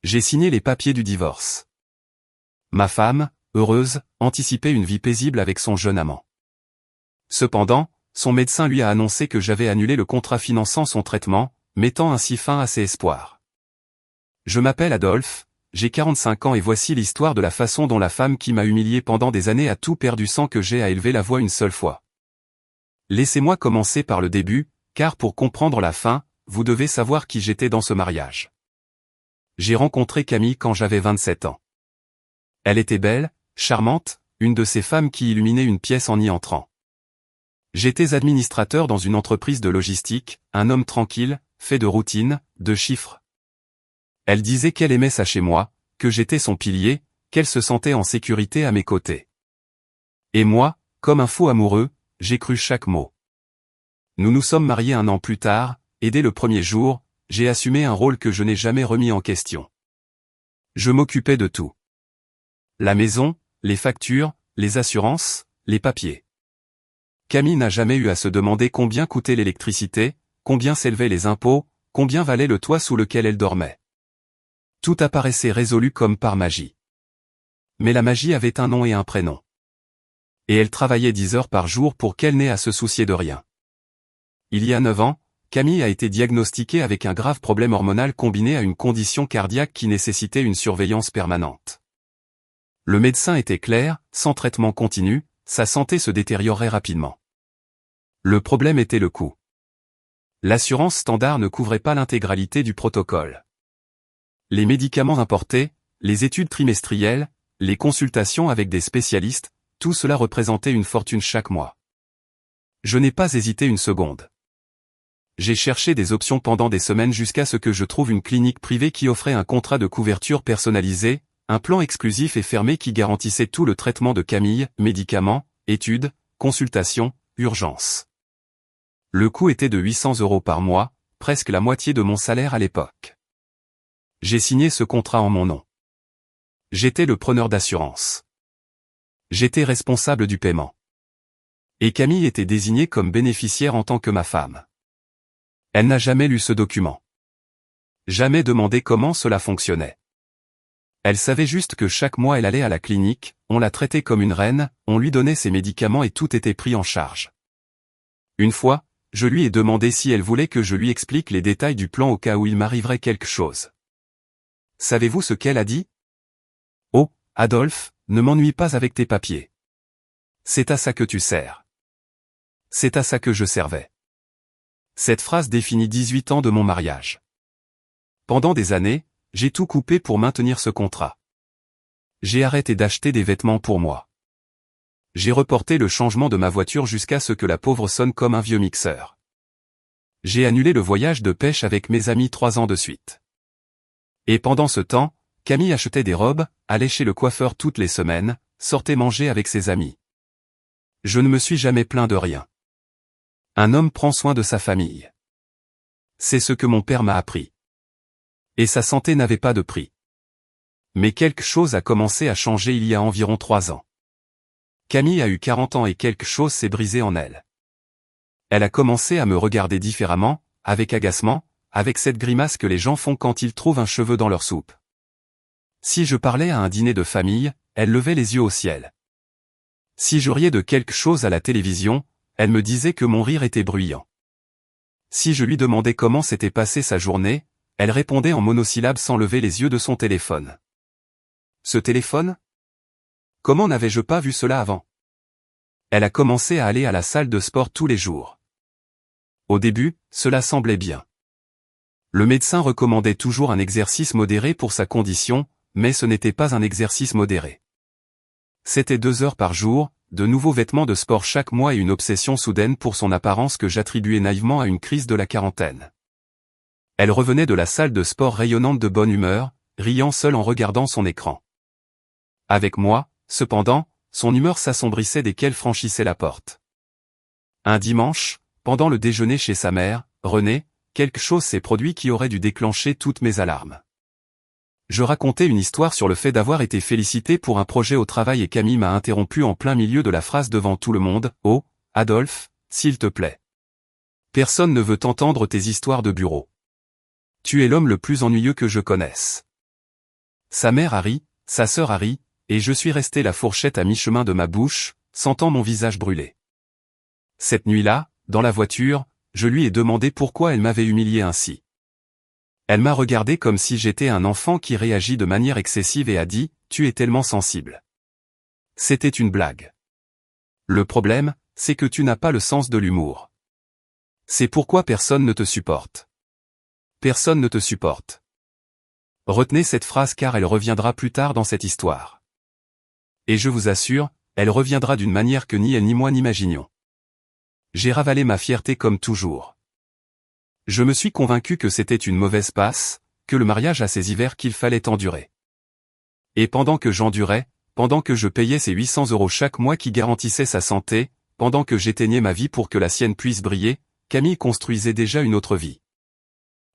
J'ai signé les papiers du divorce. Ma femme, heureuse, anticipait une vie paisible avec son jeune amant. Cependant, son médecin lui a annoncé que j'avais annulé le contrat finançant son traitement, mettant ainsi fin à ses espoirs. Je m'appelle Adolphe, j'ai 45 ans et voici l'histoire de la façon dont la femme qui m'a humilié pendant des années a tout perdu sans que j'aie à élever la voix une seule fois. Laissez-moi commencer par le début, car pour comprendre la fin, vous devez savoir qui j'étais dans ce mariage. J'ai rencontré Camille quand j'avais 27 ans. Elle était belle, charmante, une de ces femmes qui illuminaient une pièce en y entrant. J'étais administrateur dans une entreprise de logistique, un homme tranquille, fait de routine, de chiffres. Elle disait qu'elle aimait ça chez moi, que j'étais son pilier, qu'elle se sentait en sécurité à mes côtés. Et moi, comme un fou amoureux, j'ai cru chaque mot. Nous nous sommes mariés 1 an plus tard, et dès le premier jour, j'ai assumé un rôle que je n'ai jamais remis en question. Je m'occupais de tout. La maison, les factures, les assurances, les papiers. Camille n'a jamais eu à se demander combien coûtait l'électricité, combien s'élevaient les impôts, combien valait le toit sous lequel elle dormait. Tout apparaissait résolu comme par magie. Mais la magie avait un nom et un prénom. Et elle travaillait 10 heures par jour pour qu'elle n'ait à se soucier de rien. Il y a 9 ans, Camille a été diagnostiquée avec un grave problème hormonal combiné à une condition cardiaque qui nécessitait une surveillance permanente. Le médecin était clair, sans traitement continu, sa santé se détériorait rapidement. Le problème était le coût. L'assurance standard ne couvrait pas l'intégralité du protocole. Les médicaments importés, les études trimestrielles, les consultations avec des spécialistes, tout cela représentait une fortune chaque mois. Je n'ai pas hésité une seconde. J'ai cherché des options pendant des semaines jusqu'à ce que je trouve une clinique privée qui offrait un contrat de couverture personnalisé, un plan exclusif et fermé qui garantissait tout le traitement de Camille, médicaments, études, consultations, urgences. Le coût était de 800 € par mois, presque la moitié de mon salaire à l'époque. J'ai signé ce contrat en mon nom. J'étais le preneur d'assurance. J'étais responsable du paiement. Et Camille était désignée comme bénéficiaire en tant que ma femme. Elle n'a jamais lu ce document. Jamais demandé comment cela fonctionnait. Elle savait juste que chaque mois elle allait à la clinique, on la traitait comme une reine, on lui donnait ses médicaments et tout était pris en charge. Une fois, je lui ai demandé si elle voulait que je lui explique les détails du plan au cas où il m'arriverait quelque chose. Savez-vous ce qu'elle a dit? Oh, Adolphe, ne m'ennuie pas avec tes papiers. C'est à ça que tu sers. C'est à ça que je servais. Cette phrase définit 18 ans de mon mariage. Pendant des années, j'ai tout coupé pour maintenir ce contrat. J'ai arrêté d'acheter des vêtements pour moi. J'ai reporté le changement de ma voiture jusqu'à ce que la pauvre sonne comme un vieux mixeur. J'ai annulé le voyage de pêche avec mes amis 3 ans de suite. Et pendant ce temps, Camille achetait des robes, allait chez le coiffeur toutes les semaines, sortait manger avec ses amis. Je ne me suis jamais plaint de rien. Un homme prend soin de sa famille. C'est ce que mon père m'a appris. Et sa santé n'avait pas de prix. Mais quelque chose a commencé à changer il y a environ 3 ans. Camille a eu 40 ans et quelque chose s'est brisé en elle. Elle a commencé à me regarder différemment, avec agacement, avec cette grimace que les gens font quand ils trouvent un cheveu dans leur soupe. Si je parlais à un dîner de famille, elle levait les yeux au ciel. Si je riais de quelque chose à la télévision, elle me disait que mon rire était bruyant. Si je lui demandais comment s'était passée sa journée, elle répondait en monosyllabes sans lever les yeux de son téléphone. Ce téléphone? Comment n'avais-je pas vu cela avant? Elle a commencé à aller à la salle de sport tous les jours. Au début, cela semblait bien. Le médecin recommandait toujours un exercice modéré pour sa condition, mais ce n'était pas un exercice modéré. C'était 2 heures par jour, de nouveaux vêtements de sport chaque mois et une obsession soudaine pour son apparence que j'attribuais naïvement à une crise de la quarantaine. Elle revenait de la salle de sport rayonnante de bonne humeur, riant seule en regardant son écran. Avec moi, cependant, son humeur s'assombrissait dès qu'elle franchissait la porte. Un dimanche, pendant le déjeuner chez sa mère, Renée, quelque chose s'est produit qui aurait dû déclencher toutes mes alarmes. Je racontais une histoire sur le fait d'avoir été félicité pour un projet au travail et Camille m'a interrompu en plein milieu de la phrase devant tout le monde. « Oh, Adolphe, s'il te plaît. Personne ne veut entendre tes histoires de bureau. Tu es l'homme le plus ennuyeux que je connaisse. Sa mère a ri, sa sœur a ri, et je suis resté la fourchette à mi-chemin de ma bouche, sentant mon visage brûler. Cette nuit-là, dans la voiture, je lui ai demandé pourquoi elle m'avait humilié ainsi. Elle m'a regardé comme si j'étais un enfant qui réagit de manière excessive et a dit « Tu es tellement sensible ». C'était une blague. Le problème, c'est que tu n'as pas le sens de l'humour. C'est pourquoi personne ne te supporte. Personne ne te supporte. Retenez cette phrase car elle reviendra plus tard dans cette histoire. Et je vous assure, elle reviendra d'une manière que ni elle ni moi n'imaginions. J'ai ravalé ma fierté comme toujours. Je me suis convaincu que c'était une mauvaise passe, que le mariage a ses hivers qu'il fallait endurer. Et pendant que j'endurais, pendant que je payais ces 800 € chaque mois qui garantissaient sa santé, pendant que j'éteignais ma vie pour que la sienne puisse briller, Camille construisait déjà une autre vie.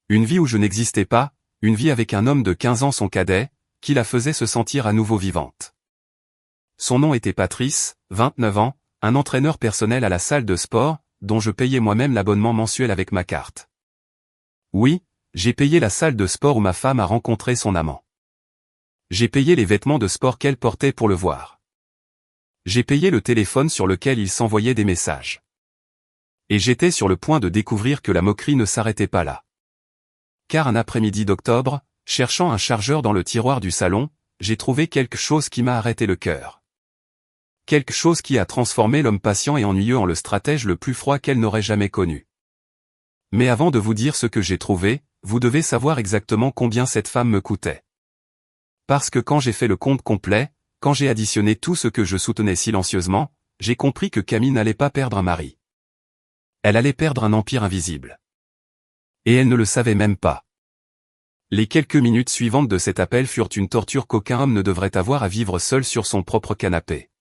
Une vie où je n'existais pas, une vie avec un homme de 15 ans son cadet, qui la faisait se sentir à nouveau vivante. Son nom était Patrice, 29 ans, un entraîneur personnel à la salle de sport, dont je payais moi-même l'abonnement mensuel avec ma carte. Oui, j'ai payé la salle de sport où ma femme a rencontré son amant. J'ai payé les vêtements de sport qu'elle portait pour le voir. J'ai payé le téléphone sur lequel il s'envoyait des messages. Et j'étais sur le point de découvrir que la moquerie ne s'arrêtait pas là. Car un après-midi d'octobre, cherchant un chargeur dans le tiroir du salon, j'ai trouvé quelque chose qui m'a arrêté le cœur. Quelque chose qui a transformé l'homme patient et ennuyeux en le stratège le plus froid qu'elle n'aurait jamais connu. Mais avant de vous dire ce que j'ai trouvé, vous devez savoir exactement combien cette femme me coûtait. Parce que quand j'ai fait le compte complet, quand j'ai additionné tout ce que je soutenais silencieusement, j'ai compris que Camille n'allait pas perdre un mari. Elle allait perdre un empire invisible. Et elle ne le savait même pas. Les quelques minutes suivantes de cet appel furent une torture qu'aucun homme ne devrait avoir à vivre seul sur son propre canapé.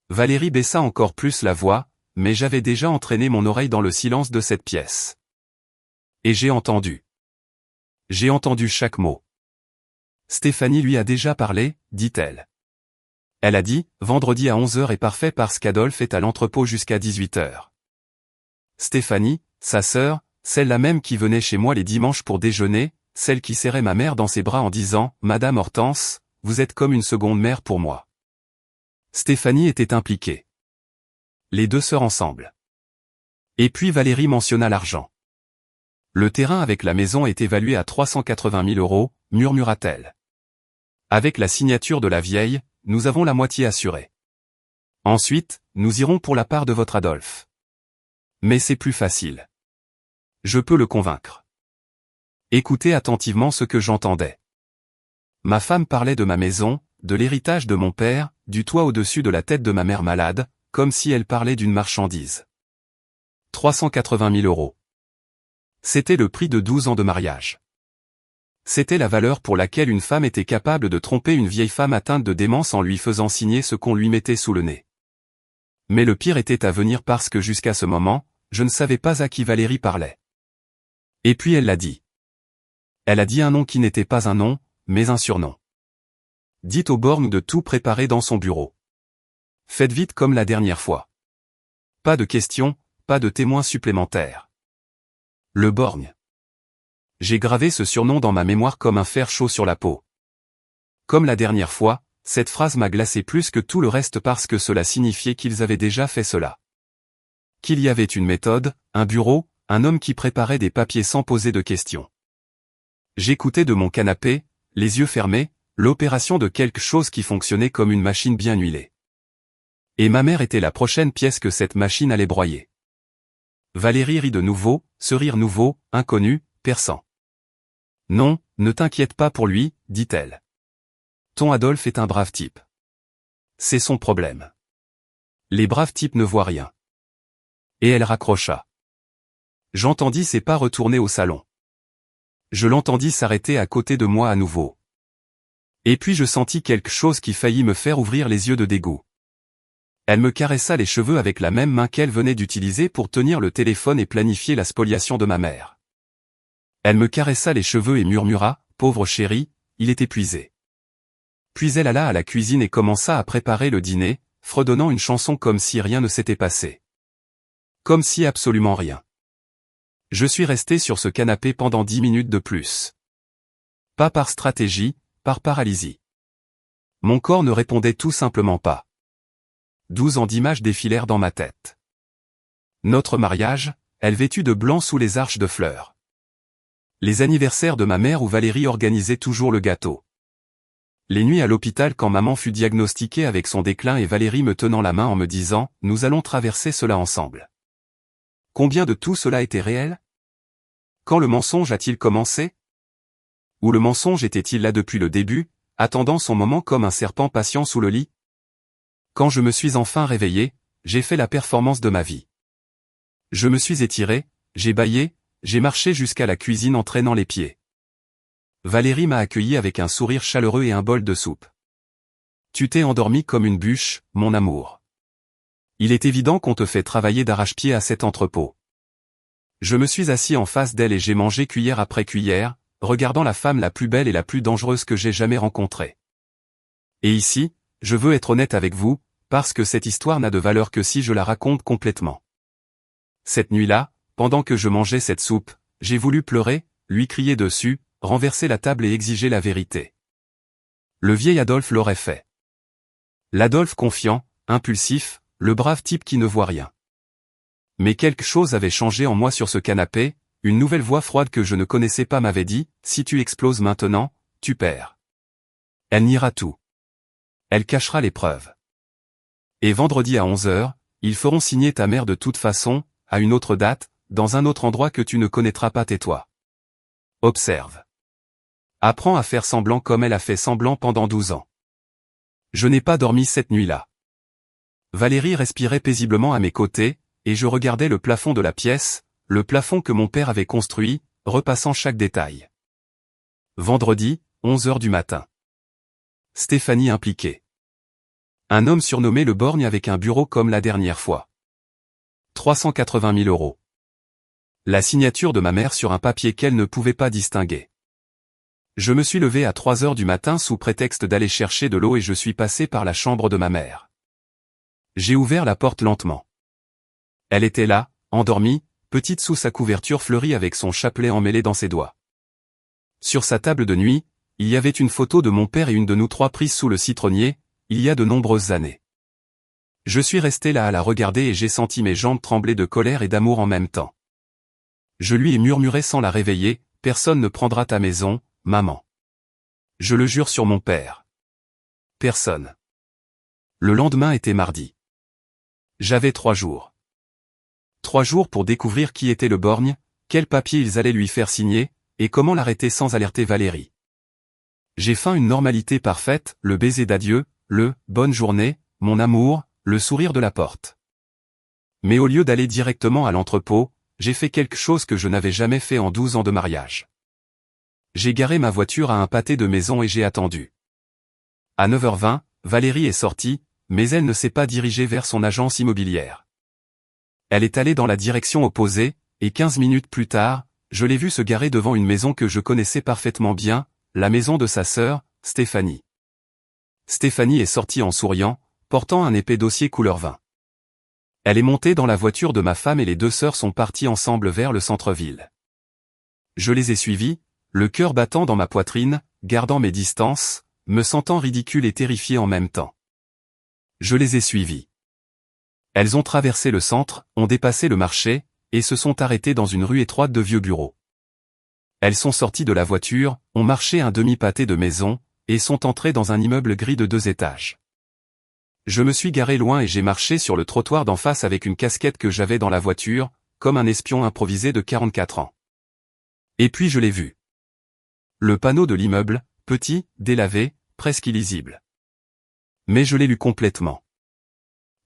Valérie baissa encore plus la voix, mais j'avais déjà entraîné mon oreille dans le silence de cette pièce. Et j'ai entendu. J'ai entendu chaque mot. Stéphanie lui a déjà parlé, dit-elle. Elle a dit, vendredi à 11 h est parfait parce qu'Adolphe est à l'entrepôt jusqu'à 18 h. Stéphanie, sa sœur, celle-là même qui venait chez moi les dimanches pour déjeuner, celle qui serrait ma mère dans ses bras en disant « Madame Hortense, vous êtes comme une seconde mère pour moi ». Stéphanie était impliquée. Les deux sœurs ensemble. Et puis Valérie mentionna l'argent. Le terrain avec la maison est évalué à 380 000 €, murmura-t-elle. Avec la signature de la vieille, nous avons la moitié assurée. Ensuite, nous irons pour la part de votre Adolphe. Mais c'est plus facile. Je peux le convaincre. Écoutez attentivement ce que j'entendais. Ma femme parlait de ma maison, de l'héritage de mon père, du toit au-dessus de la tête de ma mère malade, comme si elle parlait d'une marchandise. 380 000 €. C'était le prix de 12 ans de mariage. C'était la valeur pour laquelle une femme était capable de tromper une vieille femme atteinte de démence en lui faisant signer ce qu'on lui mettait sous le nez. Mais le pire était à venir parce que jusqu'à ce moment, je ne savais pas à qui Valérie parlait. Et puis elle l'a dit. Elle a dit un nom qui n'était pas un nom, mais un surnom. Dites au borgne de tout préparer dans son bureau. Faites vite comme la dernière fois. Pas de questions, pas de témoins supplémentaires. Le borgne. J'ai gravé ce surnom dans ma mémoire comme un fer chaud sur la peau. Comme la dernière fois, cette phrase m'a glacé plus que tout le reste parce que cela signifiait qu'ils avaient déjà fait cela. Qu'il y avait une méthode, un bureau, un homme qui préparait des papiers sans poser de questions. J'écoutais de mon canapé, les yeux fermés, l'opération de quelque chose qui fonctionnait comme une machine bien huilée. Et ma mère était la prochaine pièce que cette machine allait broyer. Valérie rit de nouveau, ce rire nouveau, inconnu, perçant. Non, ne t'inquiète pas pour lui, dit-elle. Ton Adolphe est un brave type. C'est son problème. Les braves types ne voient rien. Et elle raccrocha. J'entendis ses pas retourner au salon. Je l'entendis s'arrêter à côté de moi à nouveau. Et puis je sentis quelque chose qui faillit me faire ouvrir les yeux de dégoût. Elle me caressa les cheveux avec la même main qu'elle venait d'utiliser pour tenir le téléphone et planifier la spoliation de ma mère. Elle me caressa les cheveux et murmura, « Pauvre chérie, il est épuisé. » Puis elle alla à la cuisine et commença à préparer le dîner, fredonnant une chanson comme si rien ne s'était passé. Comme si absolument rien. Je suis resté sur ce canapé pendant 10 minutes de plus. Pas par stratégie, par paralysie. Mon corps ne répondait tout simplement pas. 12 ans d'images défilèrent dans ma tête. Notre mariage, elle vêtue de blanc sous les arches de fleurs. Les anniversaires de ma mère où Valérie organisait toujours le gâteau. Les nuits à l'hôpital quand maman fut diagnostiquée avec son déclin et Valérie me tenant la main en me disant « Nous allons traverser cela ensemble ». Combien de tout cela était réel? Quand le mensonge a-t-il commencé? Ou le mensonge était-il là depuis le début, attendant son moment comme un serpent patient sous le lit? Quand je me suis enfin réveillé, j'ai fait la performance de ma vie. Je me suis étiré, j'ai bâillé, j'ai marché jusqu'à la cuisine en traînant les pieds. Valérie m'a accueilli avec un sourire chaleureux et un bol de soupe. Tu t'es endormi comme une bûche, mon amour. Il est évident qu'on te fait travailler d'arrache-pied à cet entrepôt. Je me suis assis en face d'elle et j'ai mangé cuillère après cuillère, regardant la femme la plus belle et la plus dangereuse que j'ai jamais rencontrée. Et ici, je veux être honnête avec vous, parce que cette histoire n'a de valeur que si je la raconte complètement. Cette nuit-là, pendant que je mangeais cette soupe, j'ai voulu pleurer, lui crier dessus, renverser la table et exiger la vérité. Le vieil Adolphe l'aurait fait. L'Adolphe confiant, impulsif, le brave type qui ne voit rien. Mais quelque chose avait changé en moi sur ce canapé, une nouvelle voix froide que je ne connaissais pas m'avait dit, si tu exploses maintenant, tu perds. Elle niera tout. Elle cachera les preuves. Et vendredi à 11h, ils feront signer ta mère de toute façon, à une autre date, dans un autre endroit que tu ne connaîtras pas tais-toi. Observe. Apprends à faire semblant comme elle a fait semblant pendant 12 ans. Je n'ai pas dormi cette nuit-là. Valérie respirait paisiblement à mes côtés, et je regardais le plafond de la pièce, le plafond que mon père avait construit, repassant chaque détail. Vendredi, 11h du matin. Stéphanie impliquée. Un homme surnommé le Borgne avec un bureau comme la dernière fois. 380 000 €. La signature de ma mère sur un papier qu'elle ne pouvait pas distinguer. Je me suis levé à 3h du matin sous prétexte d'aller chercher de l'eau et je suis passé par la chambre de ma mère. J'ai ouvert la porte lentement. Elle était là, endormie, petite sous sa couverture fleurie avec son chapelet emmêlé dans ses doigts. Sur sa table de nuit, il y avait une photo de mon père et une de nous trois prises sous le citronnier, il y a de nombreuses années. Je suis resté là à la regarder et j'ai senti mes jambes trembler de colère et d'amour en même temps. Je lui ai murmuré sans la réveiller, personne ne prendra ta maison, maman. Je le jure sur mon père. Personne. Le lendemain était mardi. J'avais 3 jours. 3 jours pour découvrir qui était le Borgne, quel papier ils allaient lui faire signer, et comment l'arrêter sans alerter Valérie. J'ai feint une normalité parfaite, le baiser d'adieu, le « bonne journée, mon amour », le sourire de la porte. Mais au lieu d'aller directement à l'entrepôt, j'ai fait quelque chose que je n'avais jamais fait en 12 ans de mariage. J'ai garé ma voiture à un pâté de maison et j'ai attendu. À 9h20, Valérie est sortie, mais elle ne s'est pas dirigée vers son agence immobilière. Elle est allée dans la direction opposée, et 15 minutes plus tard, je l'ai vue se garer devant une maison que je connaissais parfaitement bien, la maison de sa sœur, Stéphanie. Stéphanie est sortie en souriant, portant un épais dossier couleur vin. Elle est montée dans la voiture de ma femme et les deux sœurs sont parties ensemble vers le centre-ville. Je les ai suivies, le cœur battant dans ma poitrine, gardant mes distances, me sentant ridicule et terrifié en même temps. Je les ai suivies. Elles ont traversé le centre, ont dépassé le marché, et se sont arrêtées dans une rue étroite de vieux bureaux. Elles sont sorties de la voiture, ont marché un demi-pâté de maison, et sont entrées dans un immeuble gris de 2 étages. Je me suis garé loin et j'ai marché sur le trottoir d'en face avec une casquette que j'avais dans la voiture, comme un espion improvisé de 44 ans. Et puis je l'ai vu. Le panneau de l'immeuble, petit, délavé, presque illisible. Mais je l'ai lu complètement.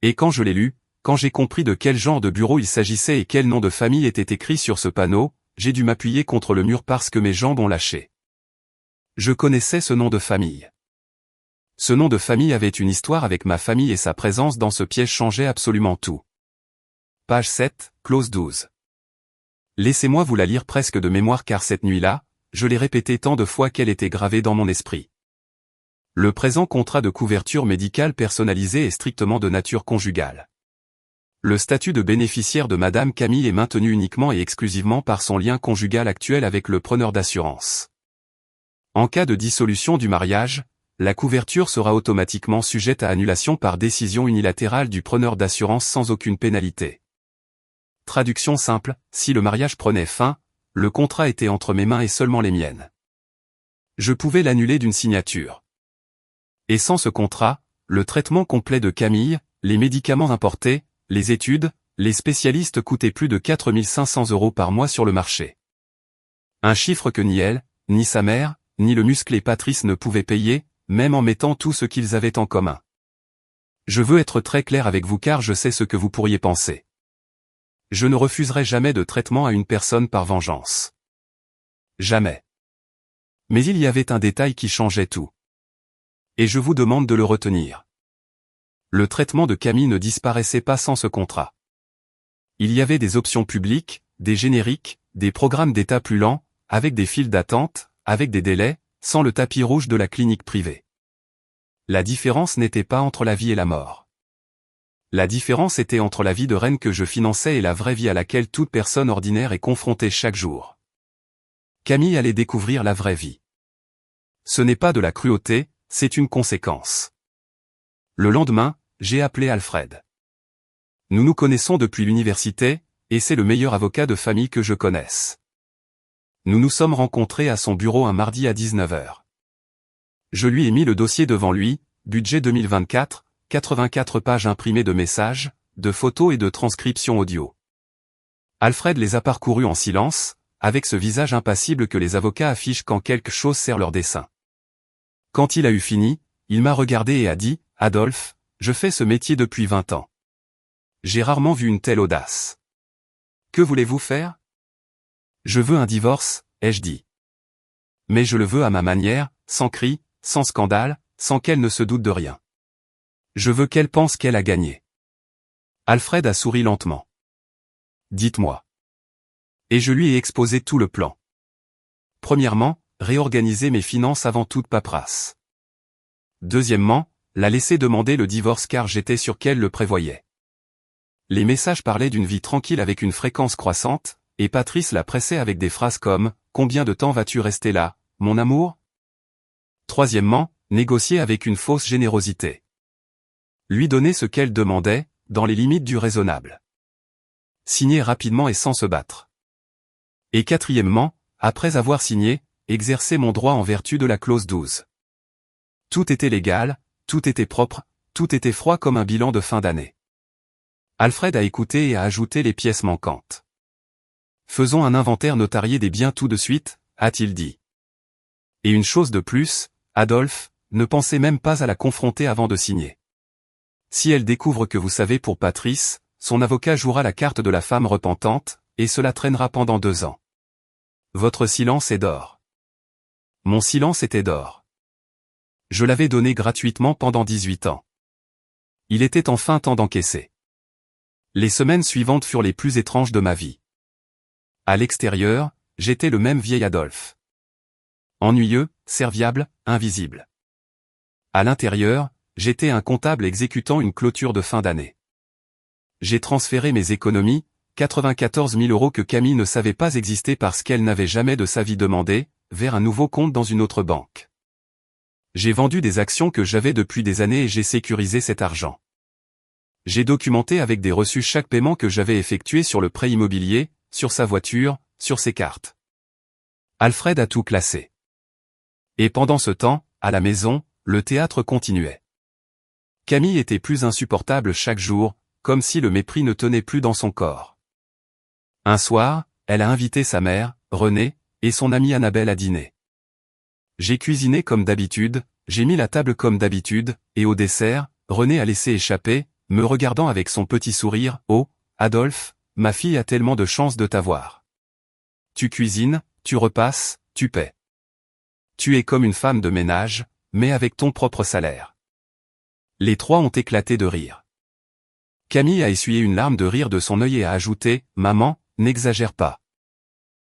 Et quand je l'ai lu, quand j'ai compris de quel genre de bureau il s'agissait et quel nom de famille était écrit sur ce panneau, j'ai dû m'appuyer contre le mur parce que mes jambes ont lâché. Je connaissais ce nom de famille. Ce nom de famille avait une histoire avec ma famille et sa présence dans ce piège changeait absolument tout. Page 7, clause 12. Laissez-moi vous la lire presque de mémoire car cette nuit-là, je l'ai répétée tant de fois qu'elle était gravée dans mon esprit. Le présent contrat de couverture médicale personnalisée est strictement de nature conjugale. Le statut de bénéficiaire de Madame Camille est maintenu uniquement et exclusivement par son lien conjugal actuel avec le preneur d'assurance. En cas de dissolution du mariage, la couverture sera automatiquement sujette à annulation par décision unilatérale du preneur d'assurance sans aucune pénalité. Traduction simple, si le mariage prenait fin, le contrat était entre mes mains et seulement les miennes. Je pouvais l'annuler d'une signature. Et sans ce contrat, le traitement complet de Camille, les médicaments importés, les études, les spécialistes coûtaient plus de 4 500 € par mois sur le marché. Un chiffre que ni elle, ni sa mère, ni le musclé Patrice ne pouvaient payer, même en mettant tout ce qu'ils avaient en commun. Je veux être très clair avec vous car je sais ce que vous pourriez penser. Je ne refuserai jamais de traitement à une personne par vengeance. Jamais. Mais il y avait un détail qui changeait tout. Et je vous demande de le retenir. Le traitement de Camille ne disparaissait pas sans ce contrat. Il y avait des options publiques, des génériques, des programmes d'état plus lents, avec des files d'attente, avec des délais, sans le tapis rouge de la clinique privée. La différence n'était pas entre la vie et la mort. La différence était entre la vie de reine que je finançais et la vraie vie à laquelle toute personne ordinaire est confrontée chaque jour. Camille allait découvrir la vraie vie. Ce n'est pas de la cruauté, c'est une conséquence. Le lendemain, j'ai appelé Alfred. Nous nous connaissons depuis l'université, et c'est le meilleur avocat de famille que je connaisse. Nous nous sommes rencontrés à son bureau un mardi à 19 h. Je lui ai mis le dossier devant lui, budget 2024, 84 pages imprimées de messages, de photos et de transcriptions audio. Alfred les a parcourus en silence, avec ce visage impassible que les avocats affichent quand quelque chose sert leur dessein. Quand il a eu fini, il m'a regardé et a dit, « Adolphe, je fais ce métier depuis 20 ans. J'ai rarement vu une telle audace. Que voulez-vous faire ? » « Je veux un divorce, ai-je dit. Mais je le veux à ma manière, sans cri, sans scandale, sans qu'elle ne se doute de rien. Je veux qu'elle pense qu'elle a gagné. » Alfred a souri lentement. « Dites-moi. » Et je lui ai exposé tout le plan. Premièrement, réorganiser mes finances avant toute paperasse. Deuxièmement, la laisser demander le divorce car j'étais sûr qu'elle le prévoyait. Les messages parlaient d'une vie tranquille avec une fréquence croissante, et Patrice la pressait avec des phrases comme « Combien de temps vas-tu rester là, mon amour ?» Troisièmement, négocier avec une fausse générosité. Lui donner ce qu'elle demandait, dans les limites du raisonnable. Signer rapidement et sans se battre. Et quatrièmement, après avoir signé, exercer mon droit en vertu de la clause 12. Tout était légal, tout était propre, tout était froid comme un bilan de fin d'année. Alfred a écouté et a ajouté les pièces manquantes. « Faisons un inventaire notarié des biens tout de suite, » a-t-il dit. Et une chose de plus, Adolphe, ne pensez même pas à la confronter avant de signer. Si elle découvre que vous savez pour Patrice, son avocat jouera la carte de la femme repentante, et cela traînera pendant 2 ans. Votre silence est d'or. Mon silence était d'or. Je l'avais donné gratuitement pendant 18 ans. Il était enfin temps d'encaisser. Les semaines suivantes furent les plus étranges de ma vie. À l'extérieur, j'étais le même vieil Adolphe. Ennuyeux, serviable, invisible. À l'intérieur, j'étais un comptable exécutant une clôture de fin d'année. J'ai transféré mes économies, 94 000 € que Camille ne savait pas exister parce qu'elle n'avait jamais de sa vie demandé, vers un nouveau compte dans une autre banque. J'ai vendu des actions que j'avais depuis des années et j'ai sécurisé cet argent. J'ai documenté avec des reçus chaque paiement que j'avais effectué sur le prêt immobilier, sur sa voiture, sur ses cartes. Alfred a tout classé. Et pendant ce temps, à la maison, le théâtre continuait. Camille était plus insupportable chaque jour, comme si le mépris ne tenait plus dans son corps. Un soir, elle a invité sa mère, Renée, et son amie Annabelle à dîner. J'ai cuisiné comme d'habitude, j'ai mis la table comme d'habitude, et au dessert, Renée a laissé échapper, me regardant avec son petit sourire, « Oh, Adolphe, ma fille a tellement de chance de t'avoir. Tu cuisines, tu repasses, tu paies. Tu es comme une femme de ménage, mais avec ton propre salaire. » Les trois ont éclaté de rire. Camille a essuyé une larme de rire de son œil et a ajouté, « Maman, n'exagère pas.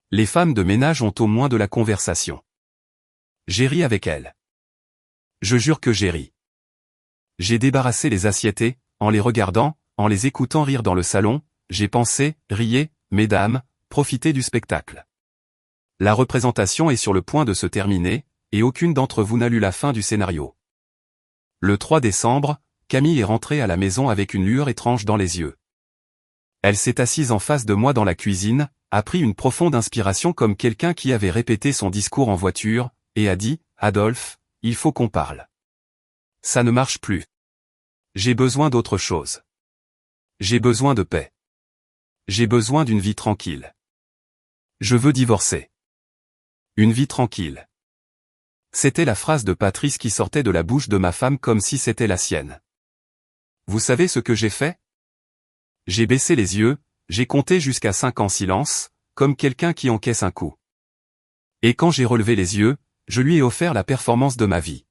Les femmes de ménage ont au moins de la conversation. » J'ai ri avec elle. Je jure que j'ai ri. J'ai débarrassé les assiettes et, en les regardant, en les écoutant rire dans le salon, j'ai pensé, riez, mesdames, profitez du spectacle. La représentation est sur le point de se terminer, et aucune d'entre vous n'a lu la fin du scénario. Le 3 décembre, Camille est rentrée à la maison avec une lueur étrange dans les yeux. Elle s'est assise en face de moi dans la cuisine, a pris une profonde inspiration comme quelqu'un qui avait répété son discours en voiture, et a dit « Adolphe, il faut qu'on parle. Ça ne marche plus. J'ai besoin d'autre chose. J'ai besoin de paix. J'ai besoin d'une vie tranquille. Je veux divorcer. Une vie tranquille. » C'était la phrase de Patrice qui sortait de la bouche de ma femme comme si c'était la sienne. Vous savez ce que j'ai fait? J'ai baissé les yeux, j'ai compté jusqu'à 5 en silence, comme quelqu'un qui encaisse un coup. Et quand j'ai relevé les yeux, je lui ai offert la performance de ma vie.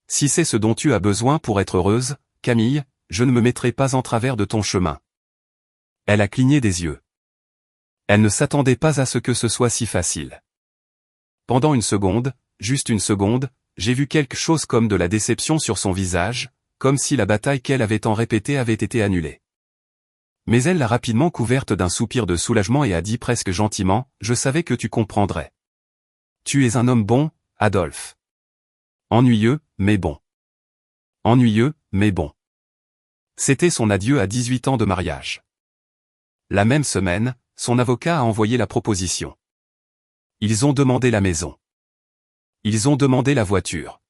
Si c'est ce dont tu as besoin pour être heureuse, Camille, je ne me mettrai pas en travers de ton chemin. Elle a cligné des yeux. Elle ne s'attendait pas à ce que ce soit si facile. Pendant une seconde, juste une seconde, j'ai vu quelque chose comme de la déception sur son visage, comme si la bataille qu'elle avait tant répétée avait été annulée. Mais elle l'a rapidement couverte d'un soupir de soulagement et a dit presque gentiment, « Je savais que tu comprendrais. Tu es un homme bon, Adolphe. Ennuyeux, mais bon. Ennuyeux, mais bon. » C'était son adieu à 18 ans de mariage. La même semaine, son avocat a envoyé la proposition. Ils ont demandé la maison. Ils ont demandé la voiture.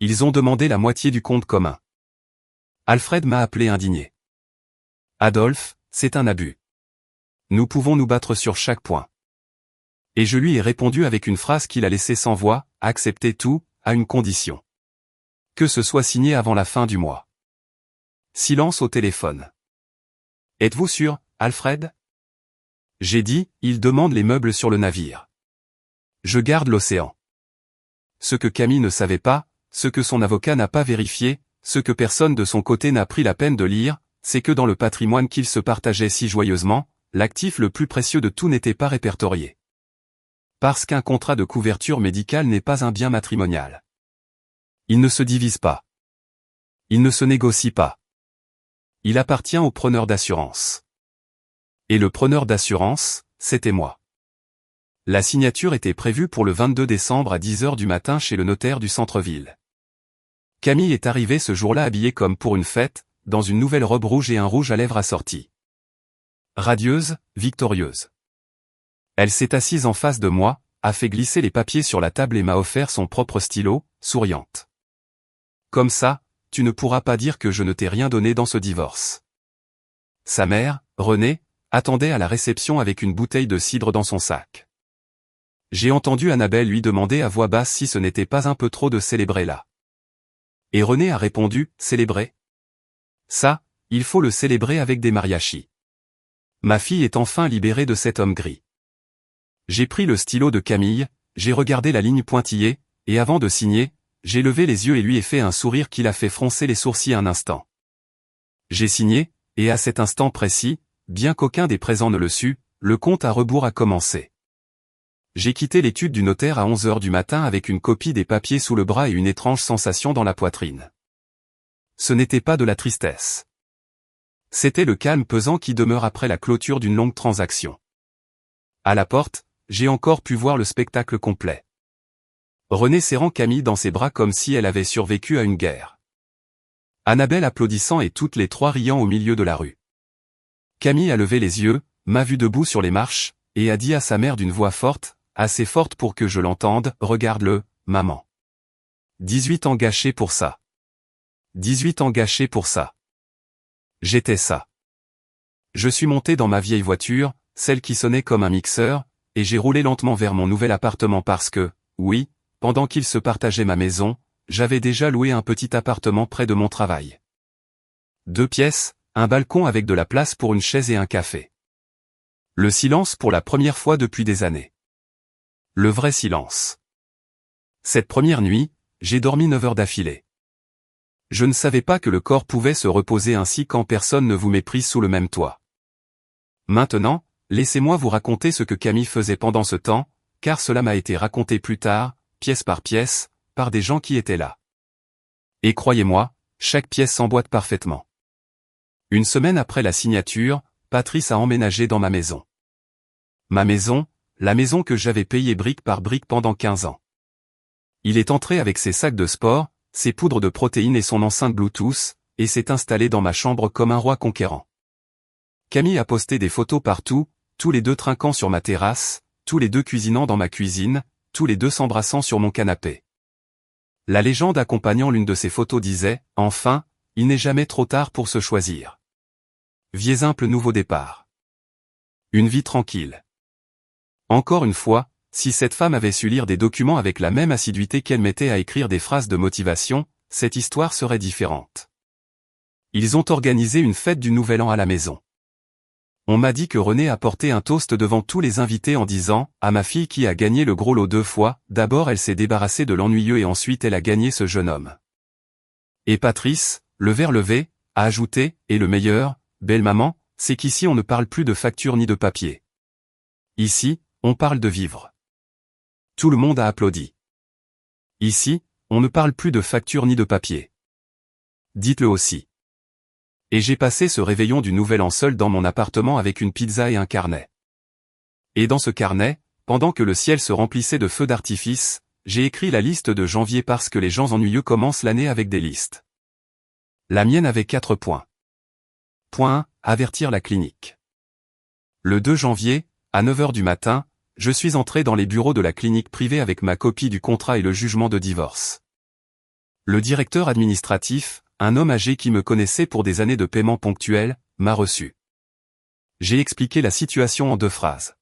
Ils ont demandé la moitié du compte commun. Alfred m'a appelé indigné. Adolphe, c'est un abus. Nous pouvons nous battre sur chaque point. Et je lui ai répondu avec une phrase qu'il a laissée sans voix, accepter tout, à une condition. Que ce soit signé avant la fin du mois. Silence au téléphone. Êtes-vous sûr, Alfred? J'ai dit, il demande les meubles sur le navire. Je garde l'océan. Ce que Camille ne savait pas, ce que son avocat n'a pas vérifié, ce que personne de son côté n'a pris la peine de lire, c'est que dans le patrimoine qu'ils se partageaient si joyeusement, l'actif le plus précieux de tout n'était pas répertorié. Parce qu'un contrat de couverture médicale n'est pas un bien matrimonial. Il ne se divise pas. Il ne se négocie pas. Il appartient au preneur d'assurance. Et le preneur d'assurance, c'était moi. La signature était prévue pour le 22 décembre à 10 h du matin chez le notaire du centre-ville. Camille est arrivée ce jour-là habillée comme pour une fête, dans une nouvelle robe rouge et un rouge à lèvres assorti. Radieuse, victorieuse. Elle s'est assise en face de moi, a fait glisser les papiers sur la table et m'a offert son propre stylo, souriante. Comme ça, tu ne pourras pas dire que je ne t'ai rien donné dans ce divorce. Sa mère, Renée, attendait à la réception avec une bouteille de cidre dans son sac. J'ai entendu Annabelle lui demander à voix basse si ce n'était pas un peu trop de célébrer là. Et Renée a répondu, célébrer? Ça, il faut le célébrer avec des mariachis. Ma fille est enfin libérée de cet homme gris. J'ai pris le stylo de Camille, j'ai regardé la ligne pointillée, et avant de signer, j'ai levé les yeux et lui ai fait un sourire qui l'a fait froncer les sourcils un instant. J'ai signé, et à cet instant précis, bien qu'aucun des présents ne le sût, le compte à rebours a commencé. J'ai quitté l'étude du notaire à 11 h du matin avec une copie des papiers sous le bras et une étrange sensation dans la poitrine. Ce n'était pas de la tristesse. C'était le calme pesant qui demeure après la clôture d'une longue transaction. À la porte, j'ai encore pu voir le spectacle complet. Renée serrant Camille dans ses bras comme si elle avait survécu à une guerre. Annabelle applaudissant et toutes les trois riant au milieu de la rue. Camille a levé les yeux, m'a vu debout sur les marches, et a dit à sa mère d'une voix forte, assez forte pour que je l'entende, « Regarde-le, maman. 18 ans gâchés pour ça. 18 ans gâchés pour ça. » J'étais ça. Je suis monté dans ma vieille voiture, celle qui sonnait comme un mixeur, et j'ai roulé lentement vers mon nouvel appartement parce que, oui, pendant qu'il se partageait ma maison, j'avais déjà loué un petit appartement près de mon travail. 2 pièces, un balcon avec de la place pour une chaise et un café. Le silence pour la première fois depuis des années. Le vrai silence. Cette première nuit, j'ai dormi 9 heures d'affilée. Je ne savais pas que le corps pouvait se reposer ainsi quand personne ne vous méprise sous le même toit. Maintenant, laissez-moi vous raconter ce que Camille faisait pendant ce temps, car cela m'a été raconté plus tard, pièce par pièce, par des gens qui étaient là. Et croyez-moi, chaque pièce s'emboîte parfaitement. Une semaine après la signature, Patrice a emménagé dans ma maison. Ma maison, la maison que j'avais payée brique par brique pendant 15 ans. Il est entré avec ses sacs de sport, ses poudres de protéines et son enceinte Bluetooth, et s'est installé dans ma chambre comme un roi conquérant. Camille a posté des photos partout, tous les deux trinquant sur ma terrasse, tous les deux cuisinant dans ma cuisine, tous les deux s'embrassant sur mon canapé. La légende accompagnant l'une de ces photos disait « Enfin, il n'est jamais trop tard pour se choisir. Viezimple nouveau départ. Une vie tranquille. » Encore une fois, si cette femme avait su lire des documents avec la même assiduité qu'elle mettait à écrire des phrases de motivation, cette histoire serait différente. Ils ont organisé une fête du Nouvel An à la maison. On m'a dit que René a porté un toast devant tous les invités en disant « À ma fille qui a gagné le gros lot 2 fois, d'abord elle s'est débarrassée de l'ennuyeux et ensuite elle a gagné ce jeune homme. » Et Patrice, le verre levé, a ajouté « Et le meilleur, belle maman, c'est qu'ici on ne parle plus de facture ni de papier. Ici, on parle de vivre. » Tout le monde a applaudi. Ici, on ne parle plus de facture ni de papier. Dites-le aussi. Et j'ai passé ce réveillon du Nouvel An seul dans mon appartement avec une pizza et un carnet. Et dans ce carnet, pendant que le ciel se remplissait de feux d'artifice, j'ai écrit la liste de janvier parce que les gens ennuyeux commencent l'année avec des listes. La mienne avait 4 points. Point 1. Avertir la clinique. Le 2 janvier, à 9 h du matin, je suis entré dans les bureaux de la clinique privée avec ma copie du contrat et le jugement de divorce. Le directeur administratif, un homme âgé qui me connaissait pour des années de paiement ponctuel, m'a reçu. J'ai expliqué la situation en 2 phrases.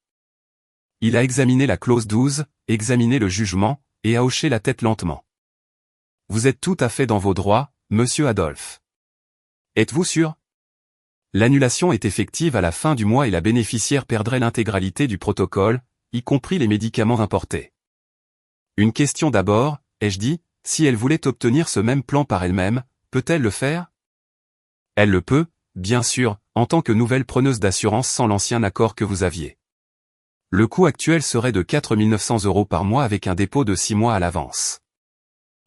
Il a examiné la clause 12, examiné le jugement, et a hoché la tête lentement. Vous êtes tout à fait dans vos droits, monsieur Adolphe. Êtes-vous sûr? L'annulation est effective à la fin du mois et la bénéficiaire perdrait l'intégralité du protocole, y compris les médicaments importés. Une question d'abord, ai-je dit, si elle voulait obtenir ce même plan par elle-même, peut-elle le faire? Elle le peut, bien sûr, en tant que nouvelle preneuse d'assurance sans l'ancien accord que vous aviez. Le coût actuel serait de 4 900 € par mois avec un dépôt de 6 mois à l'avance.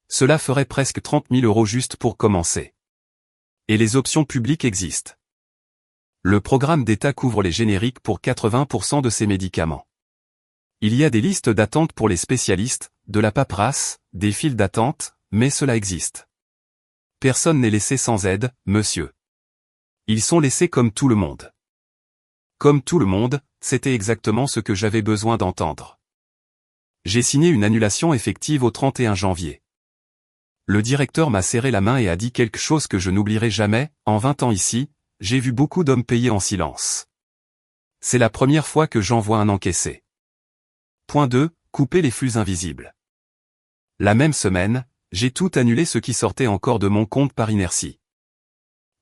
Cela ferait presque 30 000 € juste pour commencer. Et les options publiques existent. Le programme d'État couvre les génériques pour 80% de ces médicaments. Il y a des listes d'attente pour les spécialistes, de la paperasse, des files d'attente, mais cela existe. Personne n'est laissé sans aide, monsieur. Ils sont laissés comme tout le monde. Comme tout le monde, c'était exactement ce que j'avais besoin d'entendre. J'ai signé une annulation effective au 31 janvier. Le directeur m'a serré la main et a dit quelque chose que je n'oublierai jamais, en 20 ans ici, j'ai vu beaucoup d'hommes payer en silence. C'est la première fois que j'en vois un encaissé. Point 2. Couper les flux invisibles. La même semaine, j'ai tout annulé ce qui sortait encore de mon compte par inertie.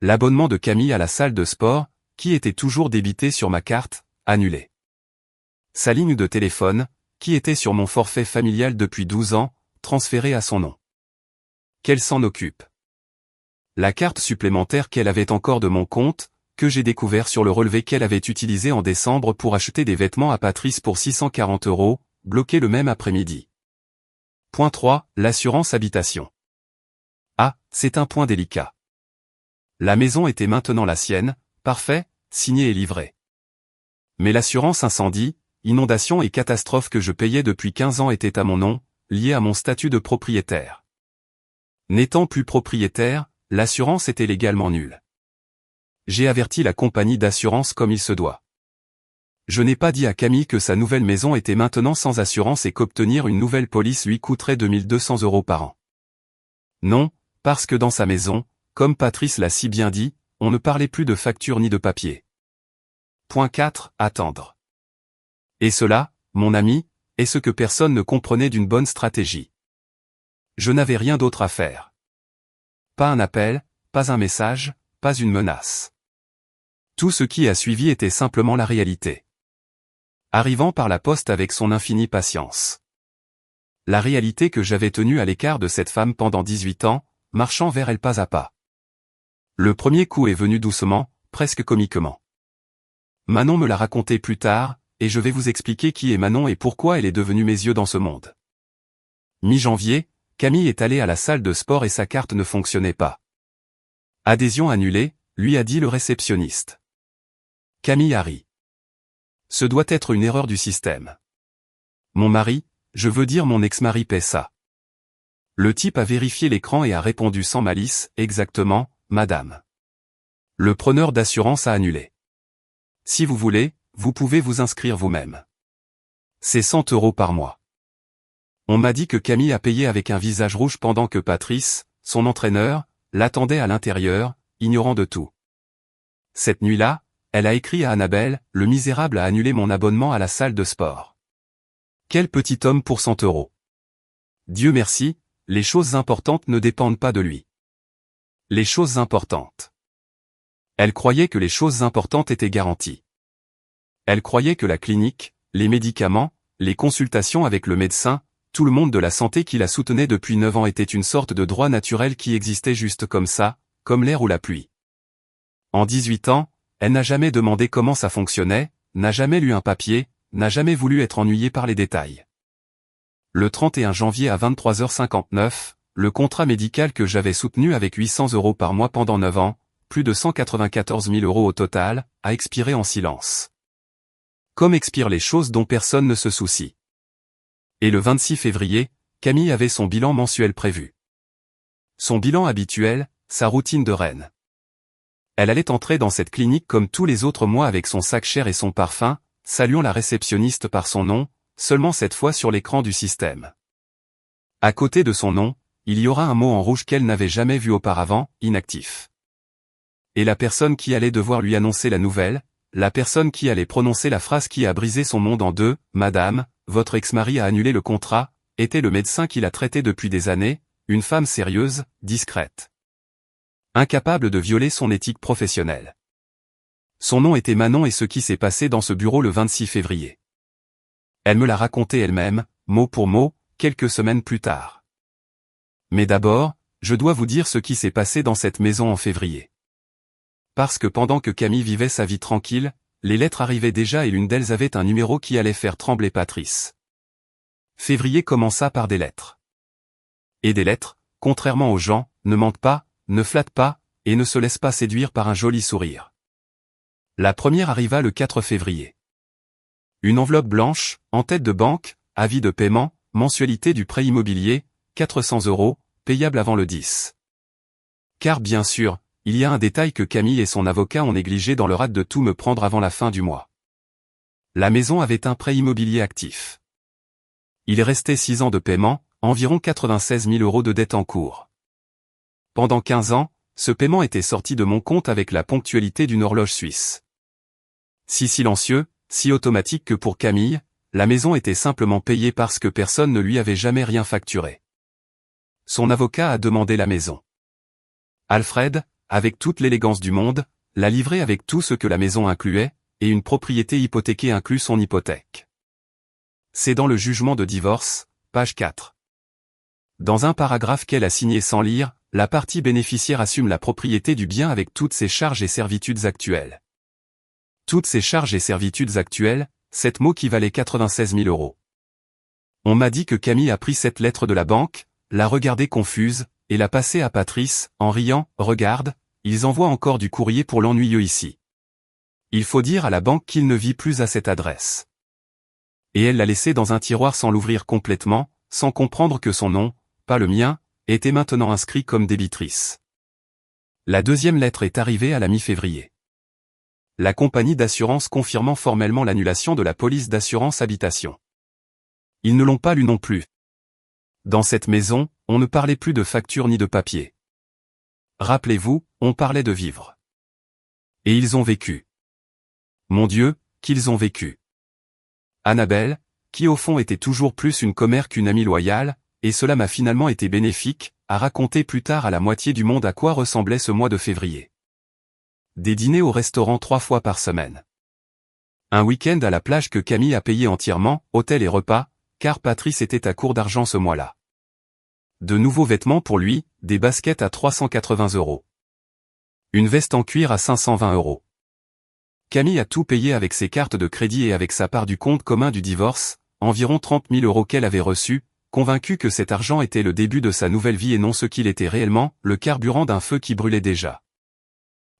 L'abonnement de Camille à la salle de sport, qui était toujours débité sur ma carte, annulé. Sa ligne de téléphone, qui était sur mon forfait familial depuis 12 ans, transférée à son nom. Qu'elle s'en occupe. La carte supplémentaire qu'elle avait encore de mon compte, que j'ai découvert sur le relevé qu'elle avait utilisé en décembre pour acheter des vêtements à Patrice pour 640 €, bloqué le même après-midi. Point 3. L'assurance habitation. Ah, c'est un point délicat. La maison était maintenant la sienne, parfait, signé et livré. Mais l'assurance incendie, inondation et catastrophe que je payais depuis 15 ans était à mon nom, liée à mon statut de propriétaire. N'étant plus propriétaire, l'assurance était légalement nulle. J'ai averti la compagnie d'assurance comme il se doit. Je n'ai pas dit à Camille que sa nouvelle maison était maintenant sans assurance et qu'obtenir une nouvelle police lui coûterait 2 200 € par an. Non, parce que dans sa maison, comme Patrice l'a si bien dit, on ne parlait plus de facture ni de papier. Point 4. Attendre. Et cela, mon ami, est ce que personne ne comprenait d'une bonne stratégie. Je n'avais rien d'autre à faire. Pas un appel, pas un message, pas une menace. Tout ce qui a suivi était simplement la réalité. Arrivant par la poste avec son infinie patience. La réalité que j'avais tenue à l'écart de cette femme pendant 18 ans, marchant vers elle pas à pas. Le premier coup est venu doucement, presque comiquement. Manon me l'a raconté plus tard, et je vais vous expliquer qui est Manon et pourquoi elle est devenue mes yeux dans ce monde. Mi-janvier, Camille est allée à la salle de sport et sa carte ne fonctionnait pas. Adhésion annulée, lui a dit le réceptionniste. Camille a ri. Ce doit être une erreur du système. Mon mari, je veux dire mon ex-mari paie ça. Le type a vérifié l'écran et a répondu sans malice, exactement, madame. Le preneur d'assurance a annulé. Si vous voulez, vous pouvez vous inscrire vous-même. C'est 100 € par mois. On m'a dit que Camille a payé avec un visage rouge pendant que Patrice, son entraîneur, l'attendait à l'intérieur, ignorant de tout. Cette nuit-là, elle a écrit à Annabelle, le misérable a annulé mon abonnement à la salle de sport. Quel petit homme pour 100 €. Dieu merci, les choses importantes ne dépendent pas de lui. Les choses importantes. Elle croyait que les choses importantes étaient garanties. Elle croyait que la clinique, les médicaments, les consultations avec le médecin, tout le monde de la santé qui la soutenait depuis 9 ans était une sorte de droit naturel qui existait juste comme ça, comme l'air ou la pluie. En 18 ans, elle n'a jamais demandé comment ça fonctionnait, n'a jamais lu un papier, n'a jamais voulu être ennuyée par les détails. Le 31 janvier à 23h59, le contrat médical que j'avais soutenu avec 800 € par mois pendant 9 ans, plus de 194 000 € au total, a expiré en silence. Comme expirent les choses dont personne ne se soucie. Et le 26 février, Camille avait son bilan mensuel prévu. Son bilan habituel, sa routine de reine. Elle allait entrer dans cette clinique comme tous les autres mois avec son sac cher et son parfum, saluant la réceptionniste par son nom, seulement cette fois sur l'écran du système. À côté de son nom, il y aura un mot en rouge qu'elle n'avait jamais vu auparavant, inactif. Et la personne qui allait devoir lui annoncer la nouvelle, la personne qui allait prononcer la phrase qui a brisé son monde en deux, « Madame, votre ex-mari a annulé le contrat », était le médecin qui l'a traité depuis des années, une femme sérieuse, discrète. Incapable de violer son éthique professionnelle. Son nom était Manon et ce qui s'est passé dans ce bureau le 26 février. Elle me l'a raconté elle-même, mot pour mot, quelques semaines plus tard. Mais d'abord, je dois vous dire ce qui s'est passé dans cette maison en février. Parce que pendant que Camille vivait sa vie tranquille, les lettres arrivaient déjà et l'une d'elles avait un numéro qui allait faire trembler Patrice. Février commença par des lettres. Et des lettres, contrairement aux gens, ne mentent pas, ne flattent pas, et ne se laissent pas séduire par un joli sourire. La première arriva le 4 février. Une enveloppe blanche, en tête de banque, avis de paiement, mensualité du prêt immobilier, 400 €, payable avant le 10. Car bien sûr, il y a un détail que Camille et son avocat ont négligé dans leur hâte de tout me prendre avant la fin du mois. La maison avait un prêt immobilier actif. Il restait 6 ans de paiement, environ 96 000 € de dette en cours. Pendant 15 ans, ce paiement était sorti de mon compte avec la ponctualité d'une horloge suisse. Si silencieux, si automatique que pour Camille, la maison était simplement payée parce que personne ne lui avait jamais rien facturé. Son avocat a demandé la maison. Alfred, avec toute l'élégance du monde, l'a livrée avec tout ce que la maison incluait, et une propriété hypothéquée inclut son hypothèque. C'est dans le jugement de divorce, page 4. Dans un paragraphe qu'elle a signé sans lire, la partie bénéficiaire assume la propriété du bien avec toutes ses charges et servitudes actuelles. Toutes ses charges et servitudes actuelles, 7 mots qui valaient 96 000 €. On m'a dit que Camille a pris cette lettre de la banque, l'a regardée confuse, et l'a passée à Patrice, en riant, « Regarde, ils envoient encore du courrier pour l'ennuyeux ici. Il faut dire à la banque qu'il ne vit plus à cette adresse. » Et elle l'a laissé dans un tiroir sans l'ouvrir complètement, sans comprendre que son nom, pas le mien, était maintenant inscrit comme débitrice. La deuxième lettre est arrivée à la mi-février. La compagnie d'assurance confirmant formellement l'annulation de la police d'assurance habitation. Ils ne l'ont pas lu non plus. Dans cette maison, on ne parlait plus de facture ni de papier. Rappelez-vous, on parlait de vivre. Et ils ont vécu. Mon Dieu, qu'ils ont vécu. Annabelle, qui au fond était toujours plus une commère qu'une amie loyale, et cela m'a finalement été bénéfique, a raconté plus tard à la moitié du monde à quoi ressemblait ce mois de février. Des dîners au restaurant 3 fois par semaine. Un week-end à la plage que Camille a payé entièrement, hôtel et repas, car Patrice était à court d'argent ce mois-là. De nouveaux vêtements pour lui, des baskets à 380 €. Une veste en cuir à 520 €. Camille a tout payé avec ses cartes de crédit et avec sa part du compte commun du divorce, environ 30 000 € qu'elle avait reçus, convaincue que cet argent était le début de sa nouvelle vie et non ce qu'il était réellement, le carburant d'un feu qui brûlait déjà.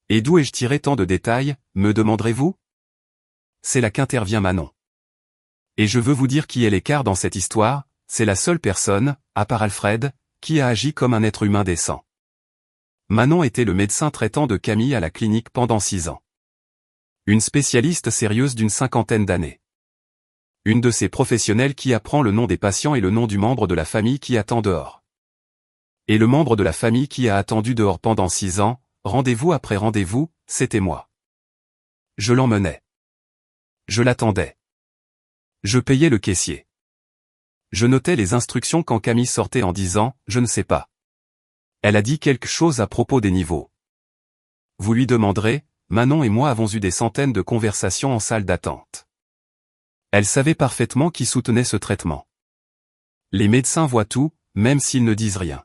Et d'où ai-je tiré tant de détails, me demanderez-vous? C'est là qu'intervient Manon. Et je veux vous dire qui est l'écart dans cette histoire, c'est la seule personne, à part Alfred, qui a agi comme un être humain décent. Manon était le médecin traitant de Camille à la clinique pendant 6 ans. Une spécialiste sérieuse d'une 50aine d'années. Une de ces professionnelles qui apprend le nom des patients et le nom du membre de la famille qui attend dehors. Et le membre de la famille qui a attendu dehors pendant 6 ans, rendez-vous après rendez-vous, c'était moi. Je l'emmenais. Je l'attendais. Je payais le caissier. Je notais les instructions quand Camille sortait en disant « Je ne sais pas ». Elle a dit quelque chose à propos des niveaux. Vous lui demanderez, Manon et moi avons eu des centaines de conversations en salle d'attente. Elle savait parfaitement qui soutenait ce traitement. Les médecins voient tout, même s'ils ne disent rien.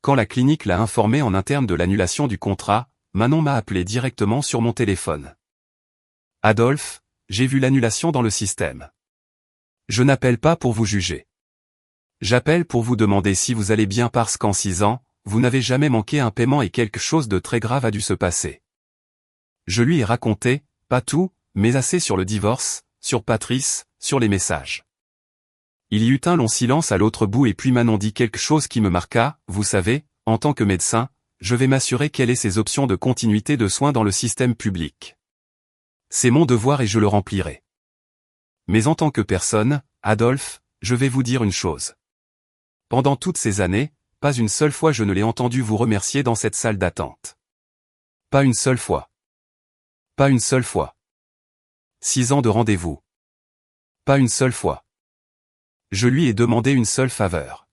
Quand la clinique l'a informée en interne de l'annulation du contrat, Manon m'a appelé directement sur mon téléphone. Adolphe, j'ai vu l'annulation dans le système. Je n'appelle pas pour vous juger. J'appelle pour vous demander si vous allez bien parce qu'en 6 ans, vous n'avez jamais manqué un paiement et quelque chose de très grave a dû se passer. Je lui ai raconté, pas tout, mais assez sur le divorce, sur Patrice, sur les messages. Il y eut un long silence à l'autre bout et puis Manon dit quelque chose qui me marqua, vous savez, en tant que médecin, je vais m'assurer quelles sont ces options de continuité de soins dans le système public. C'est mon devoir et je le remplirai. Mais en tant que personne, Adolphe, je vais vous dire une chose. Pendant toutes ces années, pas une seule fois je ne l'ai entendu vous remercier dans cette salle d'attente. Pas une seule fois. Pas une seule fois. 6 ans de rendez-vous. Pas une seule fois. Je lui ai demandé une seule faveur.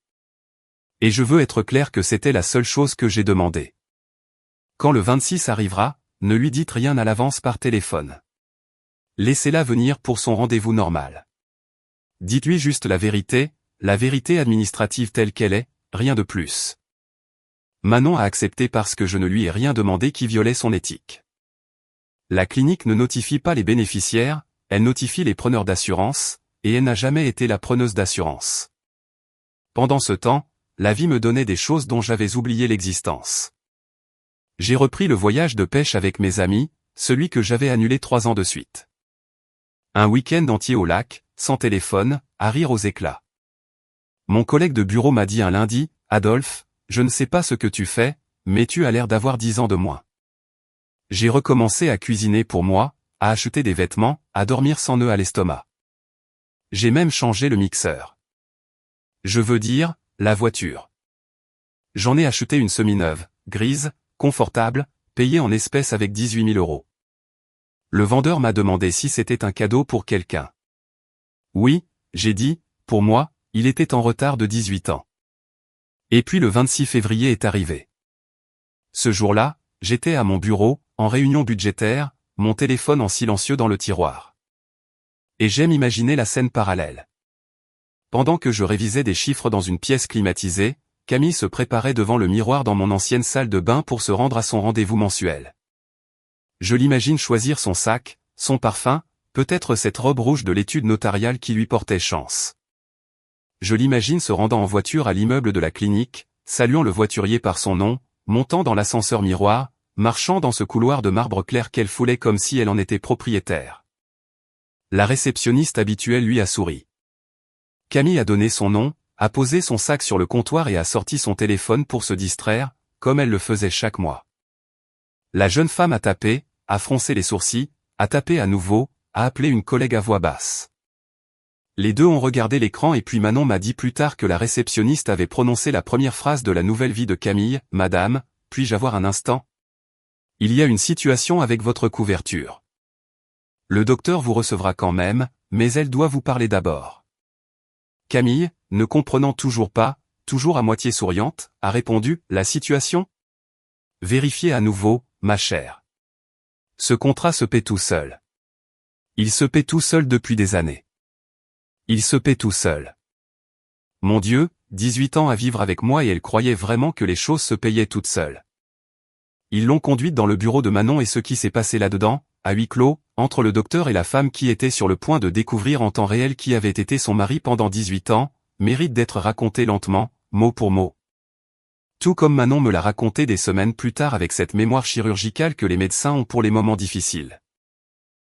Et je veux être clair que c'était la seule chose que j'ai demandé. Quand le 26 arrivera, ne lui dites rien à l'avance par téléphone. Laissez-la venir pour son rendez-vous normal. Dites-lui juste la vérité administrative telle qu'elle est, rien de plus. Manon a accepté parce que je ne lui ai rien demandé qui violait son éthique. La clinique ne notifie pas les bénéficiaires, elle notifie les preneurs d'assurance, et elle n'a jamais été la preneuse d'assurance. Pendant ce temps, la vie me donnait des choses dont j'avais oublié l'existence. J'ai repris le voyage de pêche avec mes amis, celui que j'avais annulé 3 ans de suite. Un week-end entier au lac, sans téléphone, à rire aux éclats. Mon collègue de bureau m'a dit un lundi, « Adolphe, je ne sais pas ce que tu fais, mais tu as l'air d'avoir 10 ans de moins. » J'ai recommencé à cuisiner pour moi, à acheter des vêtements, à dormir sans nœud à l'estomac. J'ai même changé le mixeur. Je veux dire, la voiture. J'en ai acheté une semi-neuve, grise, confortable, payée en espèces avec 18 000 €. Le vendeur m'a demandé si c'était un cadeau pour quelqu'un. Oui, j'ai dit, pour moi, il était en retard de 18 ans. Et puis le 26 février est arrivé. Ce jour-là, j'étais à mon bureau, en réunion budgétaire, mon téléphone en silencieux dans le tiroir. Et j'aime imaginer la scène parallèle. Pendant que je révisais des chiffres dans une pièce climatisée, Camille se préparait devant le miroir dans mon ancienne salle de bain pour se rendre à son rendez-vous mensuel. Je l'imagine choisir son sac, son parfum, peut-être cette robe rouge de l'étude notariale qui lui portait chance. Je l'imagine se rendant en voiture à l'immeuble de la clinique, saluant le voiturier par son nom, montant dans l'ascenseur miroir, marchant dans ce couloir de marbre clair qu'elle foulait comme si elle en était propriétaire. La réceptionniste habituelle lui a souri. Camille a donné son nom, a posé son sac sur le comptoir et a sorti son téléphone pour se distraire, comme elle le faisait chaque mois. La jeune femme a tapé, a froncé les sourcils, a tapé à nouveau, a appelé une collègue à voix basse. Les deux ont regardé l'écran et puis Manon m'a dit plus tard que la réceptionniste avait prononcé la première phrase de la nouvelle vie de Camille, « Madame, puis-je avoir un instant ? Il y a une situation avec votre couverture. Le docteur vous recevra quand même, mais elle doit vous parler d'abord. » Camille, ne comprenant toujours pas, toujours à moitié souriante, a répondu, « La situation ? Vérifiez à nouveau, ma chère. Ce contrat se paie tout seul. Il se paie tout seul depuis des années. Il se paie tout seul. Mon Dieu, 18 ans à vivre avec moi et elle croyait vraiment que les choses se payaient toutes seules. Ils l'ont conduite dans le bureau de Manon et ce qui s'est passé là-dedans, à huis clos, entre le docteur et la femme qui était sur le point de découvrir en temps réel qui avait été son mari pendant 18 ans, mérite d'être raconté lentement, mot pour mot. Tout comme Manon me l'a raconté des semaines plus tard avec cette mémoire chirurgicale que les médecins ont pour les moments difficiles.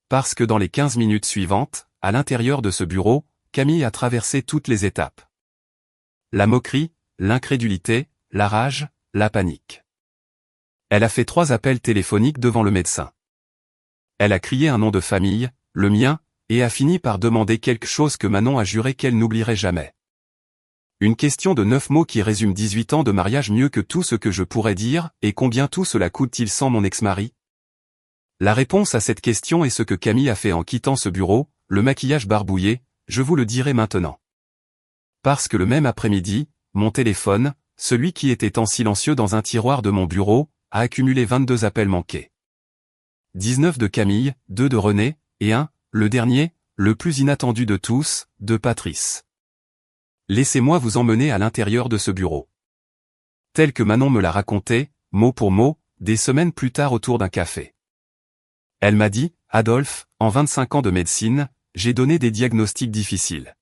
Parce que dans les 15 minutes suivantes, à l'intérieur de ce bureau, Camille a traversé toutes les étapes. La moquerie, l'incrédulité, la rage, la panique. Elle a fait 3 appels téléphoniques devant le médecin. Elle a crié un nom de famille, le mien, et a fini par demander quelque chose que Manon a juré qu'elle n'oublierait jamais. Une question de 9 mots qui résume 18 ans de mariage mieux que tout ce que je pourrais dire, et combien tout cela coûte-t-il sans mon ex-mari? La réponse à cette question est ce que Camille a fait en quittant ce bureau, le maquillage barbouillé, je vous le dirai maintenant. Parce que le même après-midi, mon téléphone, celui qui était en silencieux dans un tiroir de mon bureau, a accumulé 22 appels manqués. 19 de Camille, 2 de René, et un, le dernier, le plus inattendu de tous, de Patrice. Laissez-moi vous emmener à l'intérieur de ce bureau. Tel que Manon me l'a raconté, mot pour mot, des semaines plus tard autour d'un café. Elle m'a dit, Adolphe, en 25 ans de médecine, j'ai donné des diagnostics difficiles.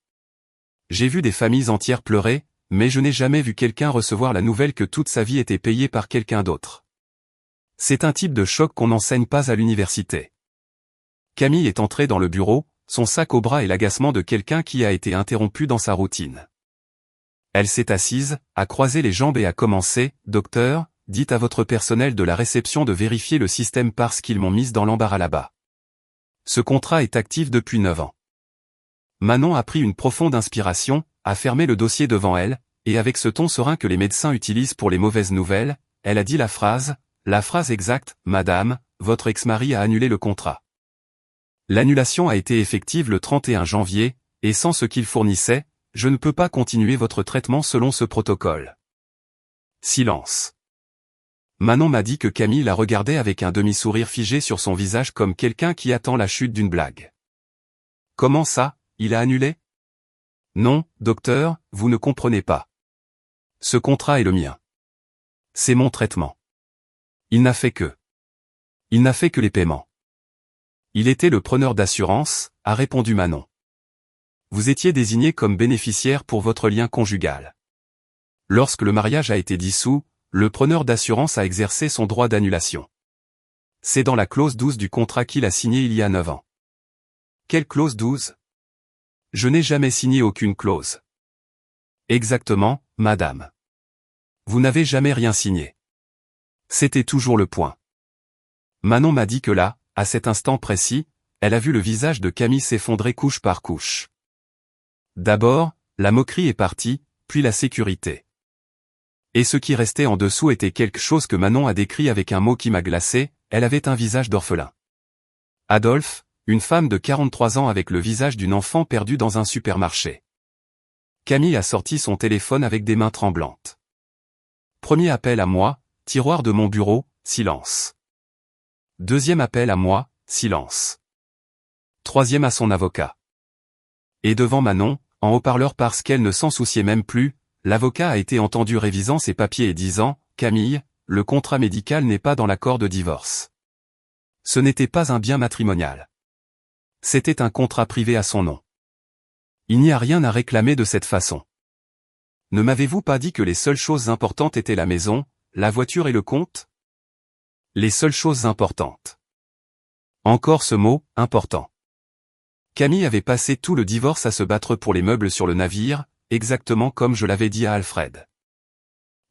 J'ai vu des familles entières pleurer, mais je n'ai jamais vu quelqu'un recevoir la nouvelle que toute sa vie était payée par quelqu'un d'autre. C'est un type de choc qu'on n'enseigne pas à l'université. Camille est entrée dans le bureau, son sac au bras et l'agacement de quelqu'un qui a été interrompu dans sa routine. Elle s'est assise, a croisé les jambes et a commencé, « Docteur, dites à votre personnel de la réception de vérifier le système parce qu'ils m'ont mise dans l'embarras là-bas. Ce contrat est actif depuis 9 ans. » Manon a pris une profonde inspiration, a fermé le dossier devant elle, et avec ce ton serein que les médecins utilisent pour les mauvaises nouvelles, elle a dit la phrase exacte, « Madame, votre ex-mari a annulé le contrat. » L'annulation a été effective le 31 janvier, et sans ce qu'il fournissait, je ne peux pas continuer votre traitement selon ce protocole. Silence. Manon m'a dit que Camille la regardait avec un demi-sourire figé sur son visage comme quelqu'un qui attend la chute d'une blague. Comment ça, il a annulé? Non, docteur, vous ne comprenez pas. Ce contrat est le mien. C'est mon traitement. Il n'a fait que les paiements. Il était le preneur d'assurance, a répondu Manon. Vous étiez désigné comme bénéficiaire pour votre lien conjugal. Lorsque le mariage a été dissous, le preneur d'assurance a exercé son droit d'annulation. C'est dans la clause 12 du contrat qu'il a signé il y a 9 ans. Quelle clause 12? Je n'ai jamais signé aucune clause. Exactement, madame. Vous n'avez jamais rien signé. C'était toujours le point. Manon m'a dit que là, à cet instant précis, elle a vu le visage de Camille s'effondrer couche par couche. D'abord, la moquerie est partie, puis la sécurité. Et ce qui restait en dessous était quelque chose que Manon a décrit avec un mot qui m'a glacé, elle avait un visage d'orphelin. Adolphe, une femme de 43 ans avec le visage d'une enfant perdue dans un supermarché. Camille a sorti son téléphone avec des mains tremblantes. Premier appel à moi, tiroir de mon bureau, silence. Deuxième appel à moi, silence. Troisième à son avocat. Et devant Manon, en haut-parleur parce qu'elle ne s'en souciait même plus, l'avocat a été entendu révisant ses papiers et disant, « Camille, le contrat médical n'est pas dans l'accord de divorce. Ce n'était pas un bien matrimonial. C'était un contrat privé à son nom. Il n'y a rien à réclamer de cette façon. Ne m'avez-vous pas dit que les seules choses importantes étaient la maison, la voiture et le compte? Les seules choses importantes. » Encore ce mot, important. Camille avait passé tout le divorce à se battre pour les meubles sur le navire, exactement comme je l'avais dit à Alfred.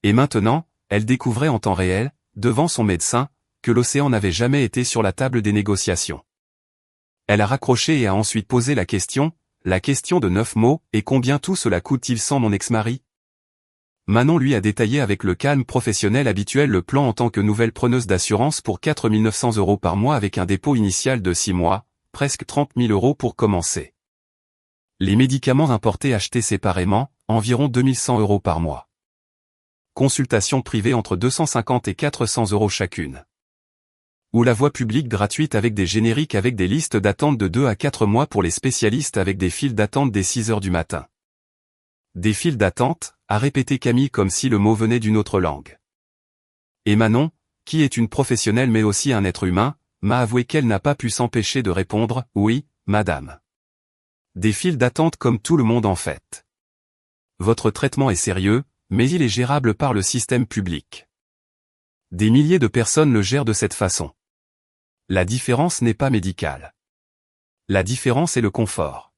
Et maintenant, elle découvrait en temps réel, devant son médecin, que l'océan n'avait jamais été sur la table des négociations. Elle a raccroché et a ensuite posé la question de 9 mots, et combien tout cela coûte-t-il sans mon ex-mari? Manon lui a détaillé avec le calme professionnel habituel le plan en tant que nouvelle preneuse d'assurance pour 4 900 € par mois avec un dépôt initial de 6 mois, presque 30 000 € pour commencer. Les médicaments importés achetés séparément, environ 2100 € par mois. Consultation privée entre 250 et 400 € chacune. Ou la voie publique gratuite avec des génériques avec des listes d'attente de 2 à 4 mois pour les spécialistes avec des files d'attente dès 6 heures du matin. Des files d'attente, a répété Camille comme si le mot venait d'une autre langue. Et Manon, qui est une professionnelle mais aussi un être humain, m'a avoué qu'elle n'a pas pu s'empêcher de répondre « Oui, madame. » Des files d'attente comme tout le monde en fait. Votre traitement est sérieux, mais il est gérable par le système public. Des milliers de personnes le gèrent de cette façon. La différence n'est pas médicale. La différence est le confort.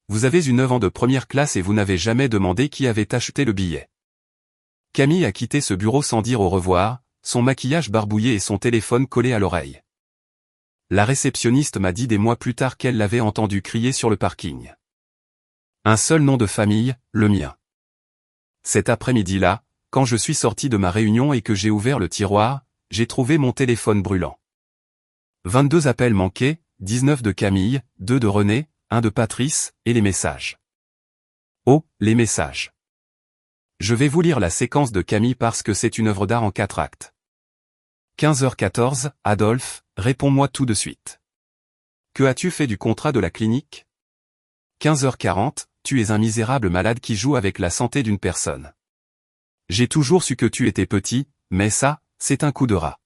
Vous avez une œuvre de première classe et vous n'avez jamais demandé qui avait acheté le billet. Camille a quitté ce bureau sans dire au revoir, son maquillage barbouillé et son téléphone collé à l'oreille. La réceptionniste m'a dit des mois plus tard qu'elle l'avait entendu crier sur le parking. Un seul nom de famille, le mien. Cet après-midi-là, quand je suis sorti de ma réunion et que j'ai ouvert le tiroir, j'ai trouvé mon téléphone brûlant. 22 appels manqués, 19 de Camille, 2 de René, 1 de Patrice, et les messages. Oh, les messages. Je vais vous lire la séquence de Camille parce que c'est une œuvre d'art en 4 actes. 15h14, Adolphe, réponds-moi tout de suite. Que as-tu fait du contrat de la clinique? 15h40, tu es un misérable malade qui joue avec la santé d'une personne. J'ai toujours su que tu étais petit, mais ça, c'est un coup de rat.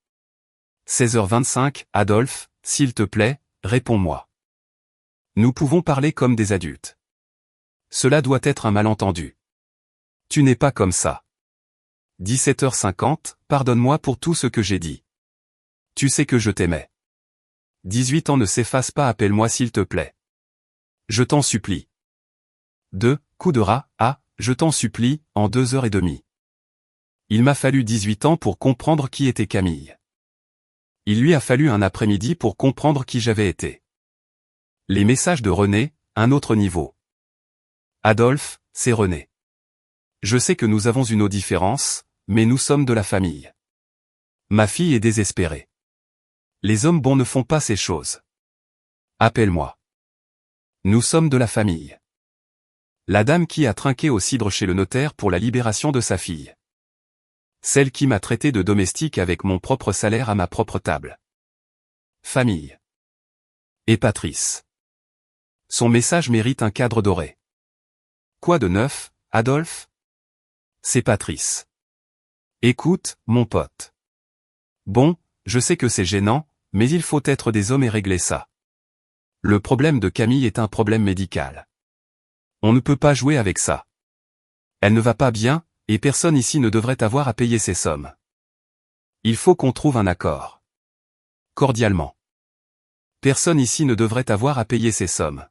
16h25, Adolphe, s'il te plaît, réponds-moi. Nous pouvons parler comme des adultes. Cela doit être un malentendu. Tu n'es pas comme ça. 17h50, pardonne-moi pour tout ce que j'ai dit. Tu sais que je t'aimais. 18 ans ne s'efface pas, appelle-moi s'il te plaît. Je t'en supplie. 2, coup de rat, je t'en supplie, en 2h30. Il m'a fallu 18 ans pour comprendre qui était Camille. Il lui a fallu un après-midi pour comprendre qui j'avais été. Les messages de René, un autre niveau. Adolphe, c'est René. Je sais que nous avons une différence, mais nous sommes de la famille. Ma fille est désespérée. Les hommes bons ne font pas ces choses. Appelle-moi. Nous sommes de la famille. La dame qui a trinqué au cidre chez le notaire pour la libération de sa fille. Celle qui m'a traité de domestique avec mon propre salaire à ma propre table. Famille. Et Patrice. Son message mérite un cadre doré. Quoi de neuf, Adolphe? C'est Patrice. Écoute, mon pote. Bon, je sais que c'est gênant, mais il faut être des hommes et régler ça. Le problème de Camille est un problème médical. On ne peut pas jouer avec ça. Elle ne va pas bien, et personne ici ne devrait avoir à payer ces sommes. Il faut qu'on trouve un accord. Cordialement. Personne ici ne devrait avoir à payer ces sommes.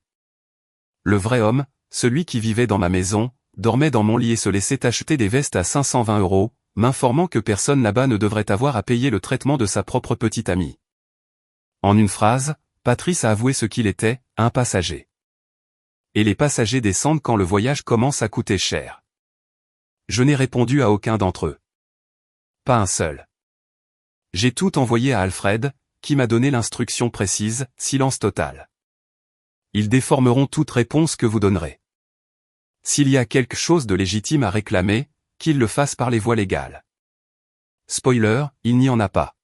Le vrai homme, celui qui vivait dans ma maison, dormait dans mon lit et se laissait acheter des vestes à 520 €, m'informant que personne là-bas ne devrait avoir à payer le traitement de sa propre petite amie. En une phrase, Patrice a avoué ce qu'il était, un passager. Et les passagers descendent quand le voyage commence à coûter cher. Je n'ai répondu à aucun d'entre eux. Pas un seul. J'ai tout envoyé à Alfred, qui m'a donné l'instruction précise, silence total. Ils déformeront toute réponse que vous donnerez. S'il y a quelque chose de légitime à réclamer, qu'ils le fassent par les voies légales. Spoiler, il n'y en a pas.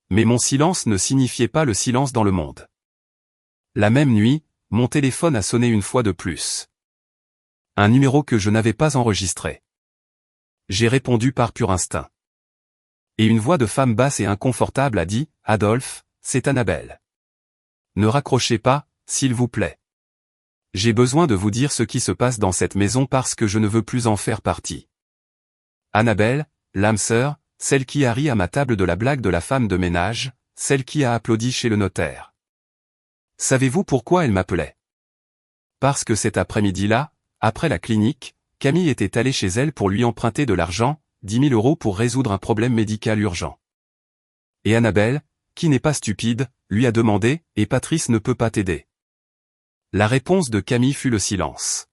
Mais mon silence ne signifiait pas le silence dans le monde. La même nuit, mon téléphone a sonné une fois de plus. Un numéro que je n'avais pas enregistré. J'ai répondu par pur instinct. Et une voix de femme basse et inconfortable a dit, « Adolphe, c'est Annabelle. Ne raccrochez pas, s'il vous plaît. J'ai besoin de vous dire ce qui se passe dans cette maison parce que je ne veux plus en faire partie. » Annabelle, l'âme sœur, celle qui a ri à ma table de la blague de la femme de ménage, celle qui a applaudi chez le notaire. Savez-vous pourquoi elle m'appelait? Parce que cet après-midi-là, après la clinique, Camille était allée chez elle pour lui emprunter de l'argent, 10 000 € pour résoudre un problème médical urgent. Et Annabelle, qui n'est pas stupide, lui a demandé, « Et Patrice ne peut pas t'aider ?» La réponse de Camille fut le silence.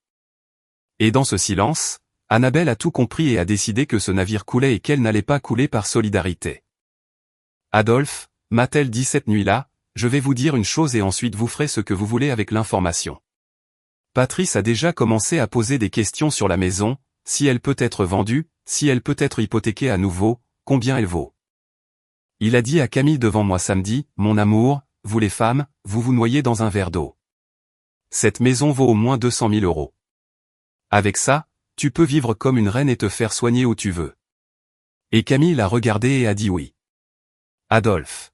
Et dans ce silence, Annabelle a tout compris et a décidé que ce navire coulait et qu'elle n'allait pas couler par solidarité. Adolphe, m'a-t-elle dit cette nuit-là, je vais vous dire une chose et ensuite vous ferez ce que vous voulez avec l'information. Patrice a déjà commencé à poser des questions sur la maison, si elle peut être vendue, si elle peut être hypothéquée à nouveau, combien elle vaut. Il a dit à Camille devant moi samedi, « Mon amour, vous les femmes, vous vous noyez dans un verre d'eau. Cette maison vaut au moins 200 000 €. Avec ça, tu peux vivre comme une reine et te faire soigner où tu veux. » Et Camille l'a regardé et a dit oui. Adolphe.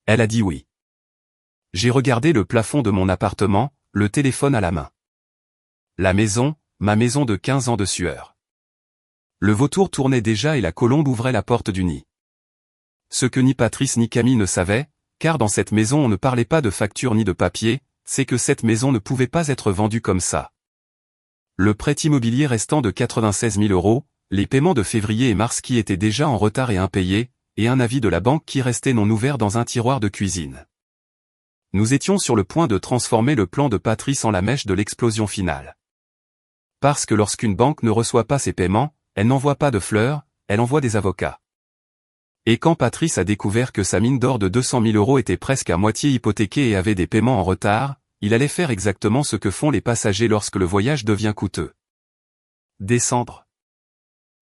Elle a dit oui. J'ai regardé le plafond de mon appartement, le téléphone à la main. La maison, ma maison de 15 ans de sueur. Le vautour tournait déjà et la colombe ouvrait la porte du nid. Ce que ni Patrice ni Camille ne savaient, car dans cette maison on ne parlait pas de facture ni de papier, c'est que cette maison ne pouvait pas être vendue comme ça. Le prêt immobilier restant de 96 000 €, les paiements de février et mars qui étaient déjà en retard et impayés, et un avis de la banque qui restait non ouvert dans un tiroir de cuisine. Nous étions sur le point de transformer le plan de Patrice en la mèche de l'explosion finale. Parce que lorsqu'une banque ne reçoit pas ses paiements, elle n'envoie pas de fleurs, elle envoie des avocats. Et quand Patrice a découvert que sa mine d'or de 200 000 € était presque à moitié hypothéquée et avait des paiements en retard, il allait faire exactement ce que font les passagers lorsque le voyage devient coûteux. Descendre.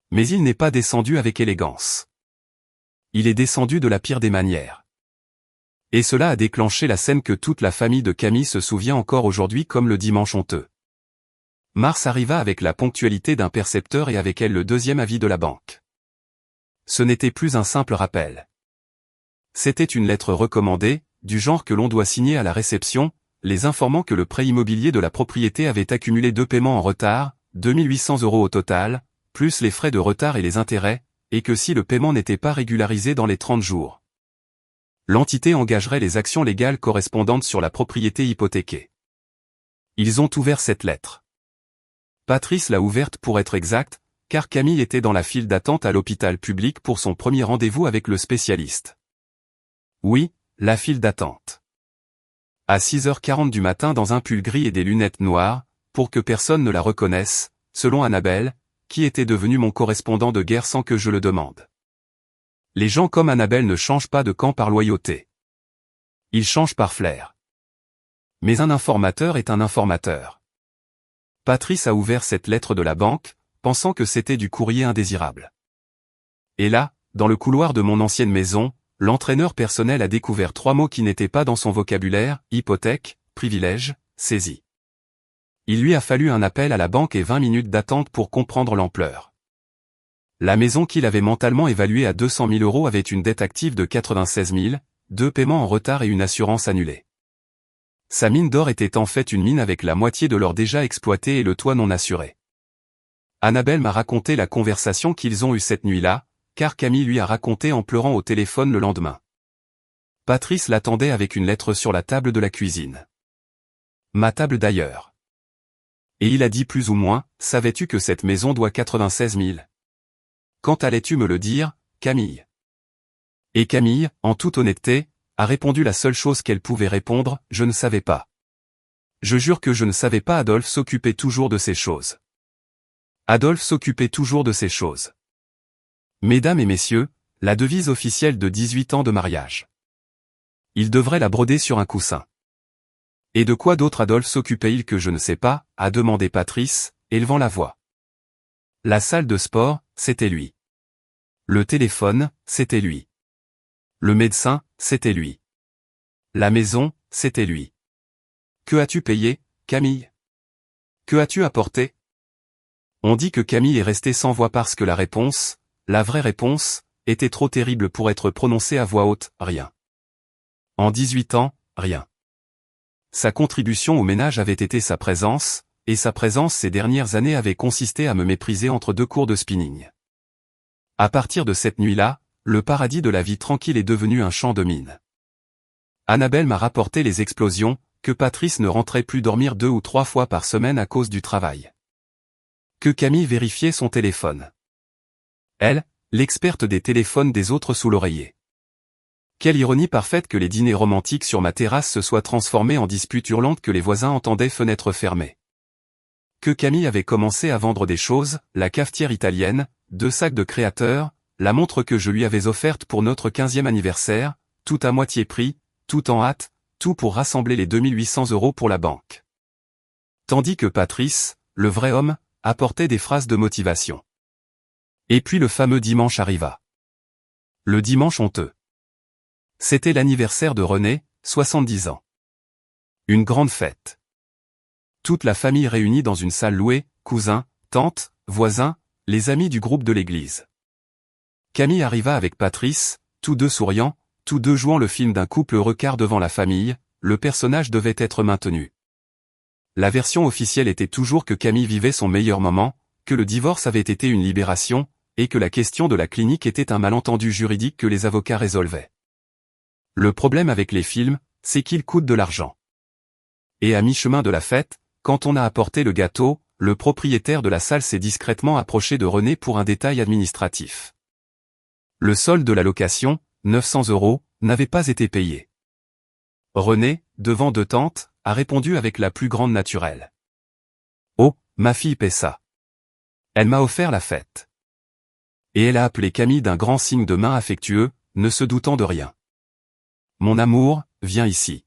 Mais il n'est pas descendu avec élégance. Il est descendu de la pire des manières. Et cela a déclenché la scène que toute la famille de Camille se souvient encore aujourd'hui comme le dimanche honteux. Mars arriva avec la ponctualité d'un percepteur et avec elle le deuxième avis de la banque. Ce n'était plus un simple rappel. C'était une lettre recommandée, du genre que l'on doit signer à la réception, les informant que le prêt immobilier de la propriété avait accumulé 2 paiements en retard, 2 800 € au total, plus les frais de retard et les intérêts, et que si le paiement n'était pas régularisé dans les 30 jours, l'entité engagerait les actions légales correspondantes sur la propriété hypothéquée. Ils ont ouvert cette lettre. Patrice l'a ouverte pour être exact, car Camille était dans la file d'attente à l'hôpital public pour son premier rendez-vous avec le spécialiste. Oui, la file d'attente. À 6h40 du matin dans un pull gris et des lunettes noires, pour que personne ne la reconnaisse, selon Annabelle, qui était devenue mon correspondant de guerre sans que je le demande. Les gens comme Annabelle ne changent pas de camp par loyauté. Ils changent par flair. Mais un informateur est un informateur. Patrice a ouvert cette lettre de la banque, pensant que c'était du courrier indésirable. Et là, dans le couloir de mon ancienne maison, l'entraîneur personnel a découvert 3 mots qui n'étaient pas dans son vocabulaire, hypothèque, privilège, saisie. Il lui a fallu un appel à la banque et 20 minutes d'attente pour comprendre l'ampleur. La maison qu'il avait mentalement évaluée à 200 000 € avait une dette active de 96 000, 2 paiements en retard et une assurance annulée. Sa mine d'or était en fait une mine avec la moitié de l'or déjà exploité et le toit non assuré. Annabelle m'a raconté la conversation qu'ils ont eue cette nuit-là, car Camille lui a raconté en pleurant au téléphone le lendemain. Patrice l'attendait avec une lettre sur la table de la cuisine. Ma table d'ailleurs. Et il a dit plus ou moins, savais-tu que cette maison doit 96 000 ? Quand allais-tu me le dire, Camille ? Et Camille, en toute honnêteté, a répondu la seule chose qu'elle pouvait répondre, je ne savais pas. Je jure que je ne savais pas. Adolphe s'occupait toujours de ces choses. Adolphe s'occupait toujours de ces choses. Mesdames et messieurs, la devise officielle de 18 ans de mariage. Il devrait la broder sur un coussin. Et de quoi d'autre Adolphe s'occupait-il que je ne sais pas, a demandé Patrice, élevant la voix. La salle de sport, c'était lui. Le téléphone, c'était lui. Le médecin, c'était lui. La maison, c'était lui. Que as-tu payé, Camille ? Que as-tu apporté ? On dit que Camille est restée sans voix parce que la réponse, la vraie réponse, était trop terrible pour être prononcée à voix haute, rien. En 18 ans, rien. Sa contribution au ménage avait été sa présence, et sa présence ces dernières années avait consisté à me mépriser entre 2 cours de spinning. À partir de cette nuit-là, le paradis de la vie tranquille est devenu un champ de mine. Annabelle m'a rapporté les explosions, que Patrice ne rentrait plus dormir 2 ou 3 fois par semaine à cause du travail. Que Camille vérifiait son téléphone. Elle, l'experte des téléphones des autres sous l'oreiller. Quelle ironie parfaite que les dîners romantiques sur ma terrasse se soient transformés en disputes hurlantes que les voisins entendaient fenêtres fermées. Que Camille avait commencé à vendre des choses, la cafetière italienne, 2 sacs de créateurs, la montre que je lui avais offerte pour notre 15e anniversaire, tout à moitié prix, tout en hâte, tout pour rassembler les 2 800 € pour la banque. Tandis que Patrice, le vrai homme, apportait des phrases de motivation. Et puis le fameux dimanche arriva. Le dimanche honteux. C'était l'anniversaire de René, 70 ans. Une grande fête. Toute la famille réunie dans une salle louée, cousins, tantes, voisins, les amis du groupe de l'église. Camille arriva avec Patrice, tous deux souriants, tous deux jouant le film d'un couple heureux car devant la famille, le personnage devait être maintenu. La version officielle était toujours que Camille vivait son meilleur moment, que le divorce avait été une libération, et que la question de la clinique était un malentendu juridique que les avocats résolvaient. Le problème avec les films, c'est qu'ils coûtent de l'argent. Et à mi-chemin de la fête, quand on a apporté le gâteau, le propriétaire de la salle s'est discrètement approché de René pour un détail administratif. Le solde de la location, 900 €, n'avait pas été payé. René, devant deux tantes, a répondu avec la plus grande naturelle. « Oh, ma fille paie ça. Elle m'a offert la fête. » Et elle a appelé Camille d'un grand signe de main affectueux, ne se doutant de rien. « Mon amour, viens ici.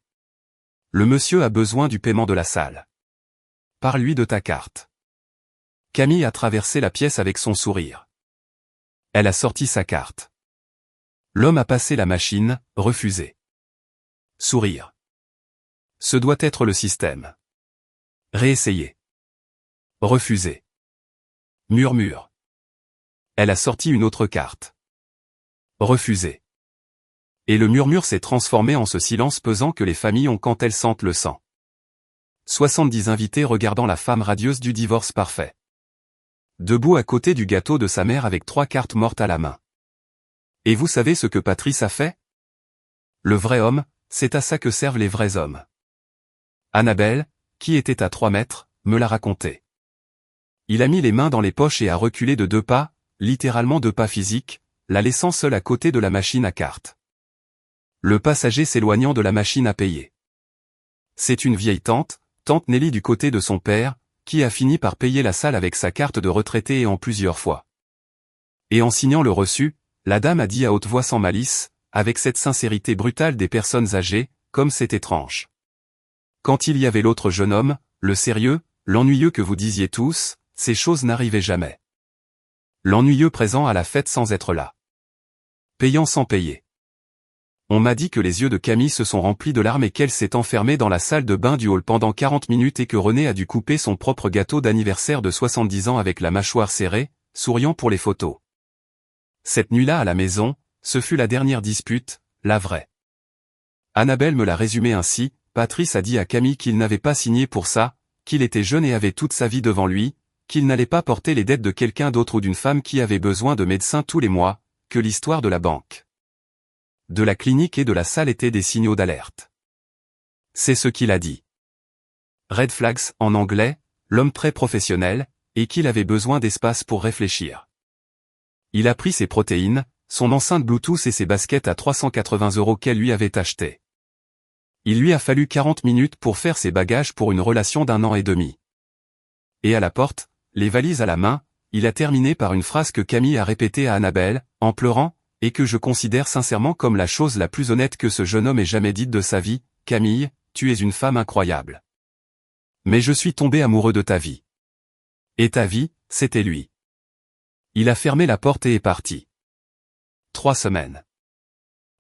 Le monsieur a besoin du paiement de la salle. Parle-lui de ta carte. » Camille a traversé la pièce avec son sourire. Elle a sorti sa carte. L'homme a passé la machine, refusé. Sourire. Ce doit être le système. Réessayer. Refusé. Murmure. Elle a sorti une autre carte. Refusé. Et le murmure s'est transformé en ce silence pesant que les familles ont quand elles sentent le sang. 70 invités regardant la femme radieuse du divorce parfait. Debout à côté du gâteau de sa mère avec 3 cartes mortes à la main. Et vous savez ce que Patrice a fait? Le vrai homme, c'est à ça que servent les vrais hommes. Annabelle, qui était à 3 mètres, me l'a raconté. Il a mis les mains dans les poches et a reculé de 2 pas, littéralement 2 pas physiques, la laissant seule à côté de la machine à cartes. Le passager s'éloignant de la machine à payer. C'est une vieille tante Nelly du côté de son père, qui a fini par payer la salle avec sa carte de retraité et en plusieurs fois. Et en signant le reçu, la dame a dit à haute voix sans malice, avec cette sincérité brutale des personnes âgées, comme c'est étrange. Quand il y avait l'autre jeune homme, le sérieux, l'ennuyeux que vous disiez tous, ces choses n'arrivaient jamais. L'ennuyeux présent à la fête sans être là. Payant sans payer. On m'a dit que les yeux de Camille se sont remplis de larmes et qu'elle s'est enfermée dans la salle de bain du hall pendant 40 minutes et que René a dû couper son propre gâteau d'anniversaire de 70 ans avec la mâchoire serrée, souriant pour les photos. Cette nuit-là à la maison, ce fut la dernière dispute, la vraie. Annabelle me l'a résumé ainsi, Patrice a dit à Camille qu'il n'avait pas signé pour ça, qu'il était jeune et avait toute sa vie devant lui, qu'il n'allait pas porter les dettes de quelqu'un d'autre ou d'une femme qui avait besoin de médecins tous les mois, que l'histoire de la banque, de la clinique et de la salle étaient des signaux d'alerte. C'est ce qu'il a dit. Red flags, en anglais, l'homme très professionnel, et qu'il avait besoin d'espace pour réfléchir. Il a pris ses protéines, son enceinte Bluetooth et ses baskets à 380 € qu'elle lui avait achetées. Il lui a fallu 40 minutes pour faire ses bagages pour une relation d'1 an et demi. Et à la porte, les valises à la main, il a terminé par une phrase que Camille a répétée à Annabelle, en pleurant, et que je considère sincèrement comme la chose la plus honnête que ce jeune homme ait jamais dite de sa vie, « Camille, tu es une femme incroyable. Mais je suis tombé amoureux de ta vie. » Et ta vie, c'était lui. Il a fermé la porte et est parti. 3 semaines.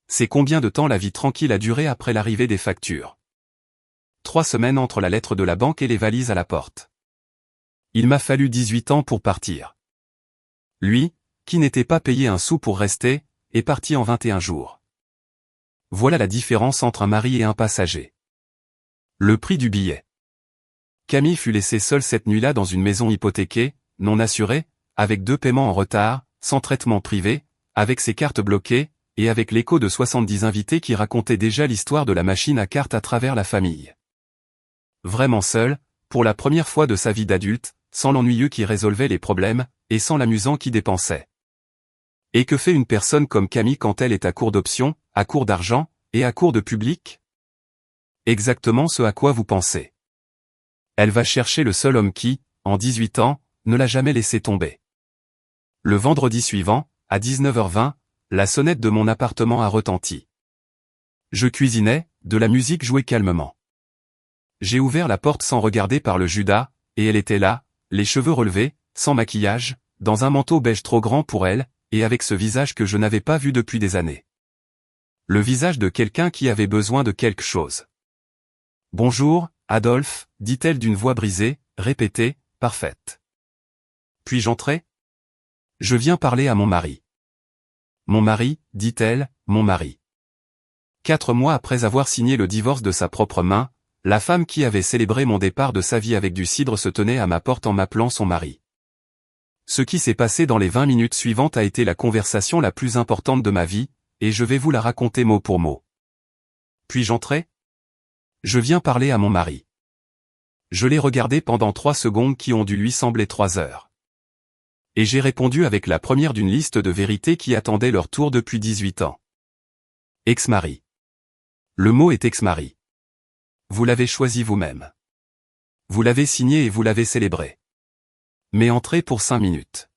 C'est combien de temps la vie tranquille a duré après l'arrivée des factures? 3 semaines entre la lettre de la banque et les valises à la porte. Il m'a fallu 18 ans pour partir. Lui, qui n'était pas payé un sou pour rester, est parti en 21 jours. Voilà la différence entre un mari et un passager. Le prix du billet. Camille fut laissée seule cette nuit-là dans une maison hypothéquée, non assurée, avec 2 paiements en retard, sans traitement privé, avec ses cartes bloquées, et avec l'écho de 70 invités qui racontaient déjà l'histoire de la machine à cartes à travers la famille. Vraiment seule, pour la première fois de sa vie d'adulte, sans l'ennuyeux qui résolvait les problèmes, et sans l'amusant qui dépensait. Et que fait une personne comme Camille quand elle est à court d'options, à court d'argent, et à court de public? Exactement ce à quoi vous pensez. Elle va chercher le seul homme qui, en 18 ans, ne l'a jamais laissé tomber. Le vendredi suivant, à 19h20, la sonnette de mon appartement a retenti. Je cuisinais, de la musique jouait calmement. J'ai ouvert la porte sans regarder par le Judas, et elle était là, les cheveux relevés, sans maquillage, dans un manteau beige trop grand pour elle, et avec ce visage que je n'avais pas vu depuis des années. Le visage de quelqu'un qui avait besoin de quelque chose. « Bonjour, Adolphe », dit-elle d'une voix brisée, répétée, parfaite. « Puis-je entrer ? Je viens parler à mon mari. » « Mon mari, dit-elle, mon mari. » 4 mois après avoir signé le divorce de sa propre main, la femme qui avait célébré mon départ de sa vie avec du cidre se tenait à ma porte en m'appelant son mari. Ce qui s'est passé dans les 20 minutes suivantes a été la conversation la plus importante de ma vie, et je vais vous la raconter mot pour mot. « Puis-je entrer ? Je viens parler à mon mari. » Je l'ai regardé pendant 3 secondes qui ont dû lui sembler 3 heures. Et j'ai répondu avec la première d'une liste de vérités qui attendaient leur tour depuis 18 ans. Ex-mari. Le mot est ex-mari. Vous l'avez choisi vous-même. Vous l'avez signé et vous l'avez célébré. Mais entrez pour 5 minutes.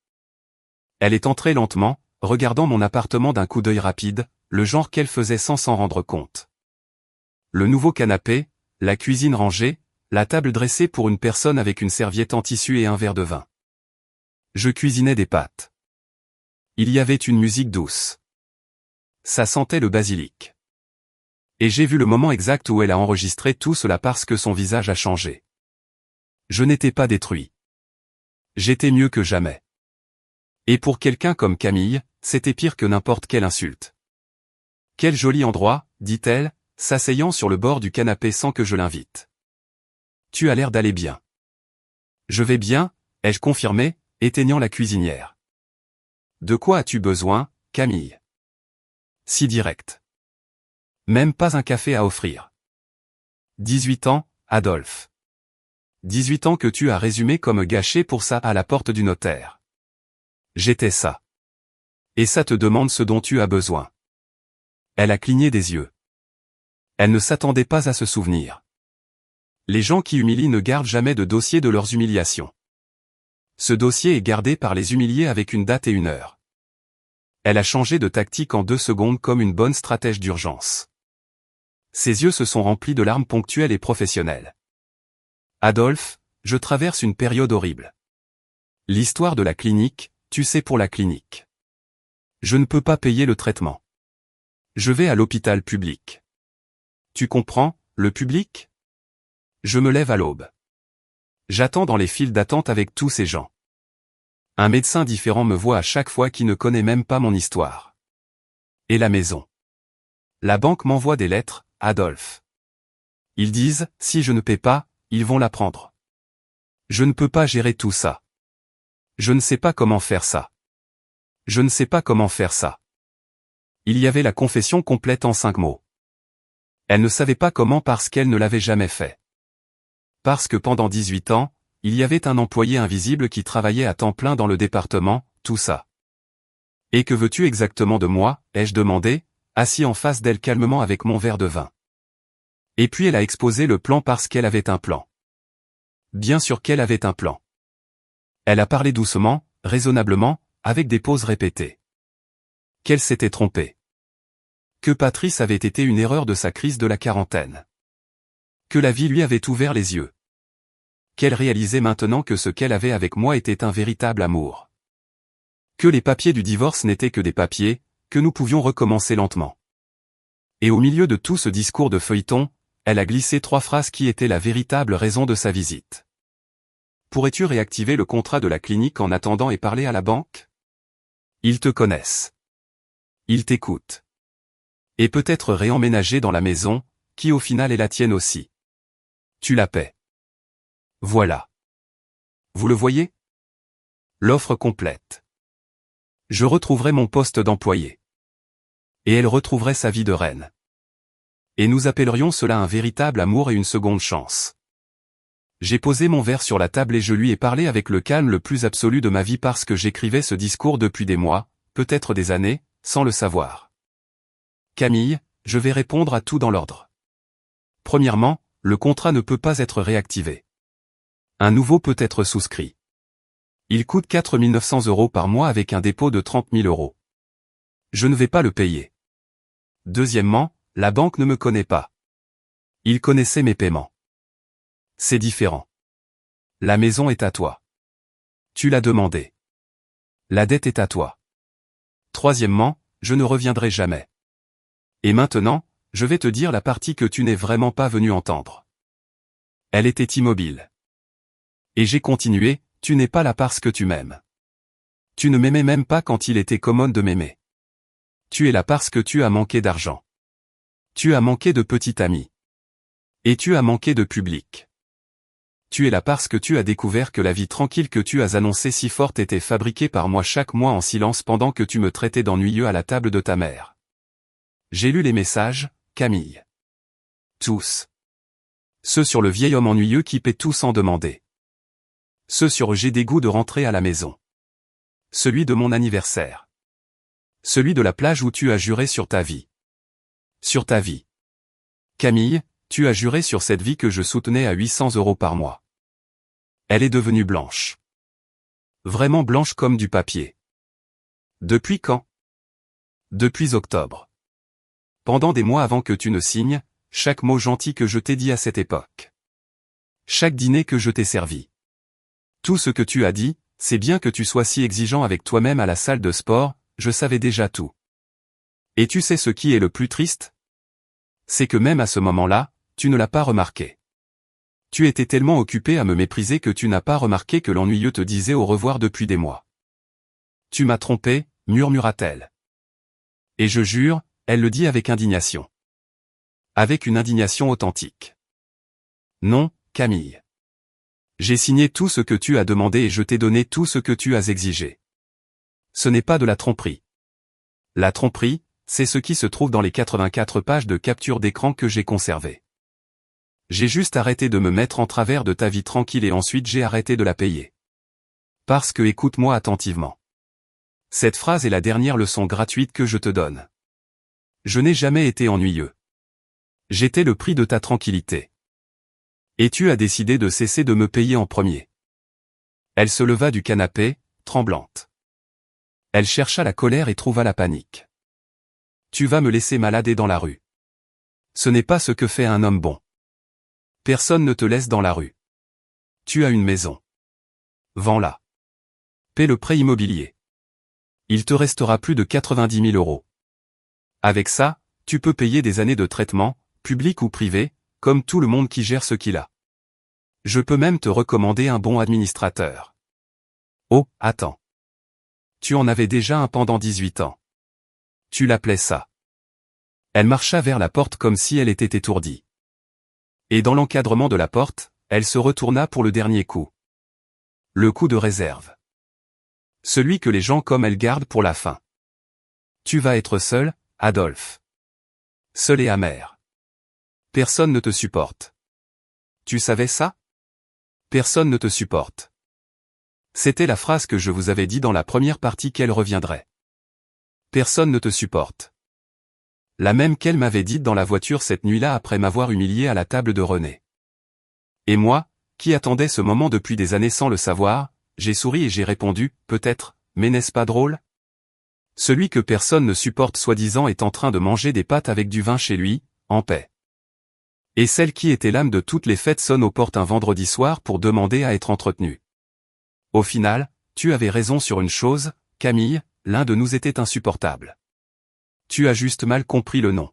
Elle est entrée lentement, regardant mon appartement d'un coup d'œil rapide, le genre qu'elle faisait sans s'en rendre compte. Le nouveau canapé, la cuisine rangée, la table dressée pour une personne avec une serviette en tissu et un verre de vin. Je cuisinais des pâtes. Il y avait une musique douce. Ça sentait le basilic. Et j'ai vu le moment exact où elle a enregistré tout cela parce que son visage a changé. Je n'étais pas détruit. J'étais mieux que jamais. Et pour quelqu'un comme Camille, c'était pire que n'importe quelle insulte. Quel joli endroit, dit-elle, s'asseyant sur le bord du canapé sans que je l'invite. Tu as l'air d'aller bien. Je vais bien, ai-je confirmé, éteignant la cuisinière. De quoi as-tu besoin, Camille? Si direct. Même pas un café à offrir. 18 ans, Adolphe. 18 ans que tu as résumé comme gâché pour ça à la porte du notaire. J'étais ça. Et ça te demande ce dont tu as besoin. Elle a cligné des yeux. Elle ne s'attendait pas à se souvenir. Les gens qui humilient ne gardent jamais de dossier de leurs humiliations. Ce dossier est gardé par les humiliés avec une date et une heure. Elle a changé de tactique en 2 secondes comme une bonne stratège d'urgence. Ses yeux se sont remplis de larmes ponctuelles et professionnelles. Adolphe, je traverse une période horrible. L'histoire de la clinique, tu sais pour la clinique. Je ne peux pas payer le traitement. Je vais à l'hôpital public. Tu comprends, le public? Je me lève à l'aube. J'attends dans les files d'attente avec tous ces gens. Un médecin différent me voit à chaque fois qui ne connaît même pas mon histoire. Et la maison. La banque m'envoie des lettres, Adolphe. Ils disent, si je ne paie pas, ils vont la prendre. Je ne peux pas gérer tout ça. Je ne sais pas comment faire ça. Je ne sais pas comment faire ça. Il y avait la confession complète en 5 mots. Elle ne savait pas comment parce qu'elle ne l'avait jamais fait. Parce que pendant 18 ans, il y avait un employé invisible qui travaillait à temps plein dans le département, tout ça. Et que veux-tu exactement de moi, ai-je demandé, assis en face d'elle calmement avec mon verre de vin. Et puis elle a exposé le plan parce qu'elle avait un plan. Bien sûr qu'elle avait un plan. Elle a parlé doucement, raisonnablement, avec des pauses répétées. Qu'elle s'était trompée. Que Patrice avait été une erreur de sa crise de la quarantaine. Que la vie lui avait ouvert les yeux. Qu'elle réalisait maintenant que ce qu'elle avait avec moi était un véritable amour. Que les papiers du divorce n'étaient que des papiers, que nous pouvions recommencer lentement. Et au milieu de tout ce discours de feuilleton, elle a glissé 3 phrases qui étaient la véritable raison de sa visite. Pourrais-tu réactiver le contrat de la clinique en attendant et parler à la banque? Ils te connaissent. Ils t'écoutent. Et peut-être réemménager dans la maison, qui au final est la tienne aussi. Tu la paies. Voilà. Vous le voyez? L'offre complète. Je retrouverai mon poste d'employé. Et elle retrouverait sa vie de reine. Et nous appellerions cela un véritable amour et une seconde chance. J'ai posé mon verre sur la table et je lui ai parlé avec le calme le plus absolu de ma vie parce que j'écrivais ce discours depuis des mois, peut-être des années, sans le savoir. Camille, je vais répondre à tout dans l'ordre. Premièrement, le contrat ne peut pas être réactivé. Un nouveau peut être souscrit. Il coûte 4 900 € par mois avec un dépôt de 30 000 €. Je ne vais pas le payer. Deuxièmement, la banque ne me connaît pas. Il connaissait mes paiements. C'est différent. La maison est à toi. Tu l'as demandé. La dette est à toi. Troisièmement, je ne reviendrai jamais. Et maintenant, je vais te dire la partie que tu n'es vraiment pas venu entendre. Elle était immobile. Et j'ai continué, tu n'es pas là parce que tu m'aimes. Tu ne m'aimais même pas quand il était commode de m'aimer. Tu es là parce que tu as manqué d'argent. Tu as manqué de petit ami. Et tu as manqué de public. Tu es là parce que tu as découvert que la vie tranquille que tu as annoncée si forte était fabriquée par moi chaque mois en silence pendant que tu me traitais d'ennuyeux à la table de ta mère. J'ai lu les messages, Camille. Tous. Ceux sur le vieil homme ennuyeux qui paie tout sans demander. Ceux sur j'ai dégoût de rentrer à la maison. Celui de mon anniversaire. Celui de la plage où tu as juré sur ta vie. Sur ta vie. Camille, tu as juré sur cette vie que je soutenais à 800 € par mois. Elle est devenue blanche. Vraiment blanche comme du papier. Depuis quand? Depuis octobre. Pendant des mois avant que tu ne signes, chaque mot gentil que je t'ai dit à cette époque. Chaque dîner que je t'ai servi. Tout ce que tu as dit, c'est bien que tu sois si exigeant avec toi-même à la salle de sport, je savais déjà tout. Et tu sais ce qui est le plus triste? C'est que même à ce moment-là, tu ne l'as pas remarqué. Tu étais tellement occupé à me mépriser que tu n'as pas remarqué que l'ennuyeux te disait au revoir depuis des mois. Tu m'as trompé, murmura-t-elle. Et je jure, elle le dit avec indignation. Avec une indignation authentique. Non, Camille. J'ai signé tout ce que tu as demandé et je t'ai donné tout ce que tu as exigé. Ce n'est pas de la tromperie. La tromperie, c'est ce qui se trouve dans les 84 pages de capture d'écran que j'ai conservées. J'ai juste arrêté de me mettre en travers de ta vie tranquille et ensuite j'ai arrêté de la payer. Parce que écoute-moi attentivement. Cette phrase est la dernière leçon gratuite que je te donne. Je n'ai jamais été ennuyeux. J'étais le prix de ta tranquillité. Et tu as décidé de cesser de me payer en premier. Elle se leva du canapé, tremblante. Elle chercha la colère et trouva la panique. Tu vas me laisser malader dans la rue. Ce n'est pas ce que fait un homme bon. Personne ne te laisse dans la rue. Tu as une maison. Vends-la. Paie le prêt immobilier. Il te restera plus de 90 000 €. Avec ça, tu peux payer des années de traitement, public ou privé, comme tout le monde qui gère ce qu'il a. Je peux même te recommander un bon administrateur. Oh, attends. Tu en avais déjà un pendant 18 ans. Tu l'appelais ça. Elle marcha vers la porte comme si elle était étourdie. Et dans l'encadrement de la porte, elle se retourna pour le dernier coup. Le coup de réserve. Celui que les gens comme elle gardent pour la fin. Tu vas être seul, Adolphe. Seul et amer. Personne ne te supporte. Tu savais ça? Personne ne te supporte. C'était la phrase que je vous avais dit dans la première partie qu'elle reviendrait. Personne ne te supporte. La même qu'elle m'avait dite dans la voiture cette nuit-là après m'avoir humilié à la table de René. Et moi, qui attendais ce moment depuis des années sans le savoir, j'ai souri et j'ai répondu, peut-être, mais n'est-ce pas drôle? Celui que personne ne supporte soi-disant est en train de manger des pâtes avec du vin chez lui, en paix. Et celle qui était l'âme de toutes les fêtes sonne aux portes un vendredi soir pour demander à être entretenue. Au final, tu avais raison sur une chose, Camille, l'un de nous était insupportable. Tu as juste mal compris le nom.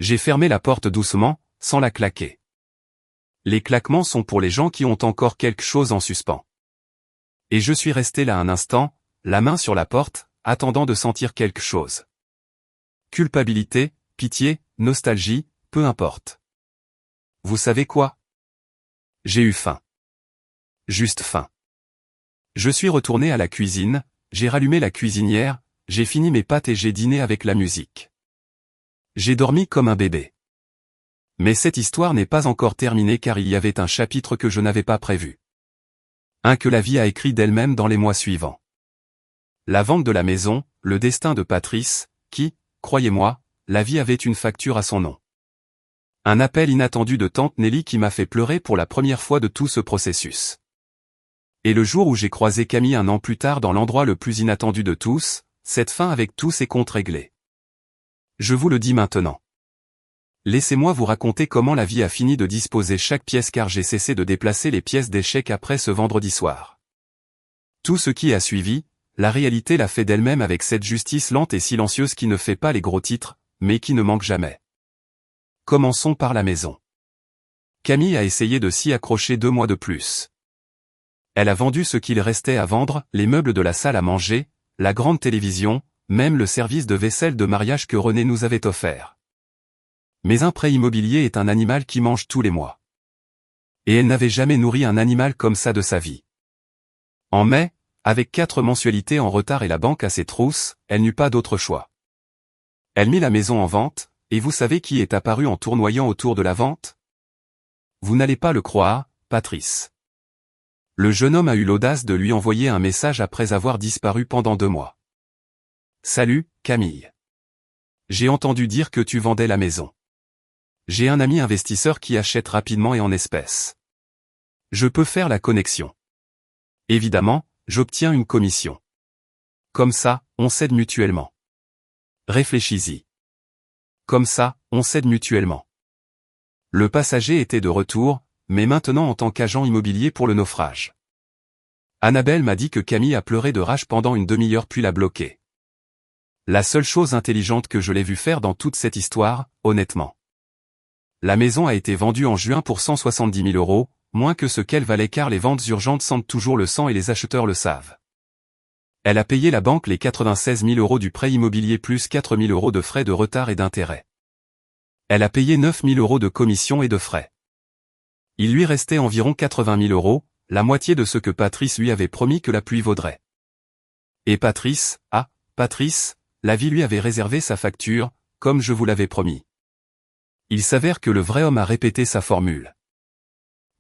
J'ai fermé la porte doucement, sans la claquer. Les claquements sont pour les gens qui ont encore quelque chose en suspens. Et je suis resté là un instant, la main sur la porte, attendant de sentir quelque chose. Culpabilité, pitié, nostalgie, peu importe. Vous savez quoi? J'ai eu faim. Juste faim. Je suis retourné à la cuisine, j'ai rallumé la cuisinière, j'ai fini mes pâtes et j'ai dîné avec la musique. J'ai dormi comme un bébé. Mais cette histoire n'est pas encore terminée car il y avait un chapitre que je n'avais pas prévu. Un que la vie a écrit d'elle-même dans les mois suivants. La vente de la maison, le destin de Patrice, qui, croyez-moi, la vie avait une facture à son nom. Un appel inattendu de tante Nelly qui m'a fait pleurer pour la première fois de tout ce processus. Et le jour où j'ai croisé Camille un an plus tard dans l'endroit le plus inattendu de tous, cette fin avec tous ses comptes réglés. Je vous le dis maintenant. Laissez-moi vous raconter comment la vie a fini de disposer chaque pièce car j'ai cessé de déplacer les pièces d'échecs après ce vendredi soir. Tout ce qui a suivi, la réalité l'a fait d'elle-même avec cette justice lente et silencieuse qui ne fait pas les gros titres, mais qui ne manque jamais. Commençons par la maison. Camille a essayé de s'y accrocher 2 mois de plus. Elle a vendu ce qu'il restait à vendre, les meubles de la salle à manger, la grande télévision, même le service de vaisselle de mariage que René nous avait offert. Mais un prêt immobilier est un animal qui mange tous les mois. Et elle n'avait jamais nourri un animal comme ça de sa vie. En mai, avec 4 mensualités en retard et la banque à ses trousses, elle n'eut pas d'autre choix. Elle mit la maison en vente, et vous savez qui est apparu en tournoyant autour de la vente? Vous n'allez pas le croire, Patrice. Le jeune homme a eu l'audace de lui envoyer un message après avoir disparu pendant 2 mois. Salut, Camille. J'ai entendu dire que tu vendais la maison. J'ai un ami investisseur qui achète rapidement et en espèces. Je peux faire la connexion. Évidemment, j'obtiens une commission. Comme ça, on s'aide mutuellement. Réfléchis-y. Comme ça, on s'aide mutuellement. Le passager était de retour, mais maintenant en tant qu'agent immobilier pour le naufrage. Annabelle m'a dit que Camille a pleuré de rage pendant une demi-heure puis l'a bloqué. La seule chose intelligente que je l'ai vu faire dans toute cette histoire, honnêtement. La maison a été vendue en juin pour 170 000 €, moins que ce qu'elle valait car les ventes urgentes sentent toujours le sang et les acheteurs le savent. Elle a payé la banque les 96 000 € du prêt immobilier plus 4 000 € de frais de retard et d'intérêt. Elle a payé 9 000 € de commissions et de frais. Il lui restait environ 80 000 €, la moitié de ce que Patrice lui avait promis que la pluie vaudrait. Et Patrice, la vie lui avait réservé sa facture, comme je vous l'avais promis. Il s'avère que le vrai homme a répété sa formule.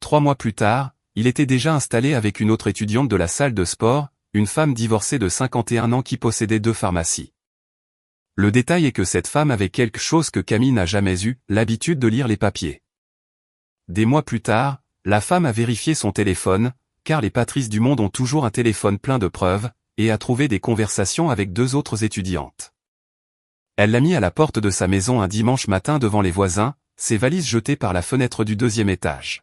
3 mois plus tard, il était déjà installé avec une autre étudiante de la salle de sport, une femme divorcée de 51 ans qui possédait 2 pharmacies. Le détail est que cette femme avait quelque chose que Camille n'a jamais eu, l'habitude de lire les papiers. Des mois plus tard, la femme a vérifié son téléphone, car les Patrice du monde ont toujours un téléphone plein de preuves, et a trouvé des conversations avec 2 autres étudiantes. Elle l'a mis à la porte de sa maison un dimanche matin devant les voisins, ses valises jetées par la fenêtre du 2e étage.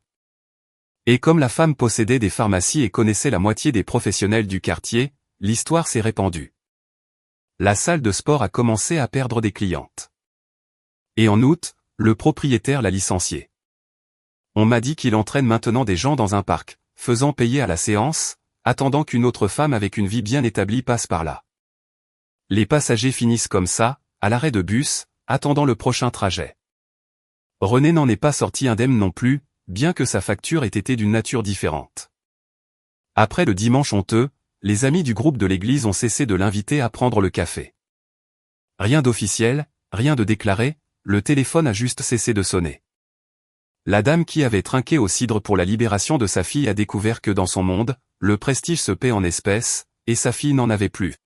Et comme la femme possédait des pharmacies et connaissait la moitié des professionnels du quartier, l'histoire s'est répandue. La salle de sport a commencé à perdre des clientes. Et en août, le propriétaire l'a licencié. On m'a dit qu'il entraîne maintenant des gens dans un parc, faisant payer à la séance, attendant qu'une autre femme avec une vie bien établie passe par là. Les passagers finissent comme ça, à l'arrêt de bus, attendant le prochain trajet. René n'en est pas sorti indemne non plus, bien que sa facture ait été d'une nature différente. Après le dimanche honteux, les amis du groupe de l'église ont cessé de l'inviter à prendre le café. Rien d'officiel, rien de déclaré, le téléphone a juste cessé de sonner. La dame qui avait trinqué au cidre pour la libération de sa fille a découvert que dans son monde, le prestige se paie en espèces, et sa fille n'en avait plus.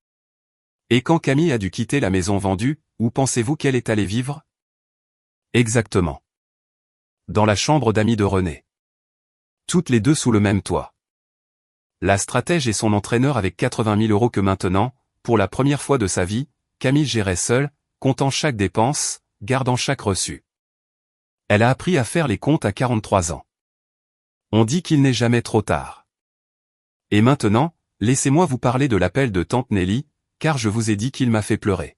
Et quand Camille a dû quitter la maison vendue, où pensez-vous qu'elle est allée vivre? Exactement. Dans la chambre d'amis de René. Toutes les 2 sous le même toit. La stratège et son entraîneur avec 80 000 € que maintenant, pour la première fois de sa vie, Camille gérait seule, comptant chaque dépense, gardant chaque reçu. Elle a appris à faire les comptes à 43 ans. On dit qu'il n'est jamais trop tard. Et maintenant, laissez-moi vous parler de l'appel de tante Nelly, car je vous ai dit qu'il m'a fait pleurer.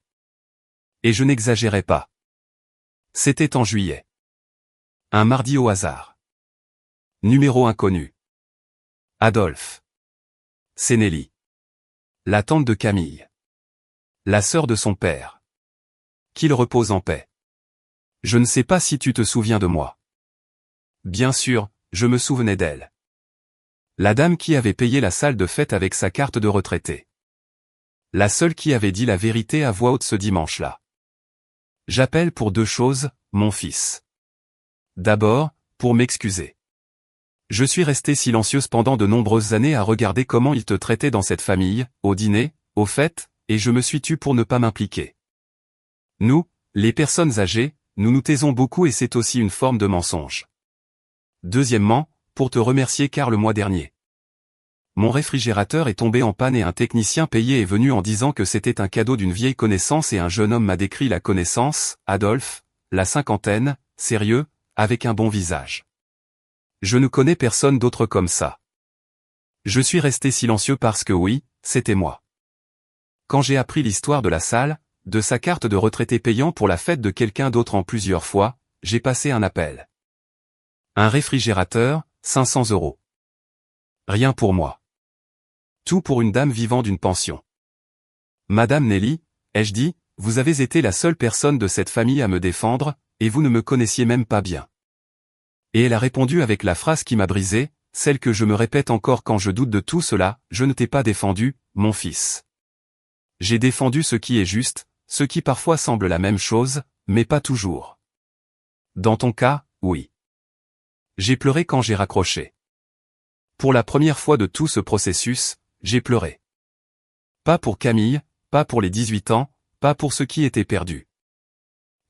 Et je n'exagérais pas. C'était en juillet. Un mardi au hasard. Numéro inconnu. Adolphe. C'est Nelly. La tante de Camille. La sœur de son père. Qu'il repose en paix. Je ne sais pas si tu te souviens de moi. Bien sûr, je me souvenais d'elle. La dame qui avait payé la salle de fête avec sa carte de retraité. La seule qui avait dit la vérité à voix haute ce dimanche-là. J'appelle pour 2 choses, mon fils. D'abord, pour m'excuser. Je suis restée silencieuse pendant de nombreuses années à regarder comment il te traitait dans cette famille, au dîner, aux fêtes, et je me suis tue pour ne pas m'impliquer. Nous, les personnes âgées, nous nous taisons beaucoup et c'est aussi une forme de mensonge. Deuxièmement, pour te remercier car le mois dernier. Mon réfrigérateur est tombé en panne et un technicien payé est venu en disant que c'était un cadeau d'une vieille connaissance et un jeune homme m'a décrit la connaissance, Adolphe, la cinquantaine, sérieux, avec un bon visage. Je ne connais personne d'autre comme ça. Je suis resté silencieux parce que oui, c'était moi. Quand j'ai appris l'histoire de la salle, de sa carte de retraité payant pour la fête de quelqu'un d'autre en plusieurs fois, j'ai passé un appel. Un réfrigérateur, 500 €. Rien pour moi. Tout pour une dame vivant d'une pension. Madame Nelly, ai-je dit, vous avez été la seule personne de cette famille à me défendre, et vous ne me connaissiez même pas bien. Et elle a répondu avec la phrase qui m'a brisé, celle que je me répète encore quand je doute de tout cela, je ne t'ai pas défendu, mon fils. J'ai défendu ce qui est juste, ce qui parfois semble la même chose, mais pas toujours. Dans ton cas, oui. J'ai pleuré quand j'ai raccroché. Pour la première fois de tout ce processus, j'ai pleuré. Pas pour Camille, pas pour les 18 ans, pas pour ce qui était perdu.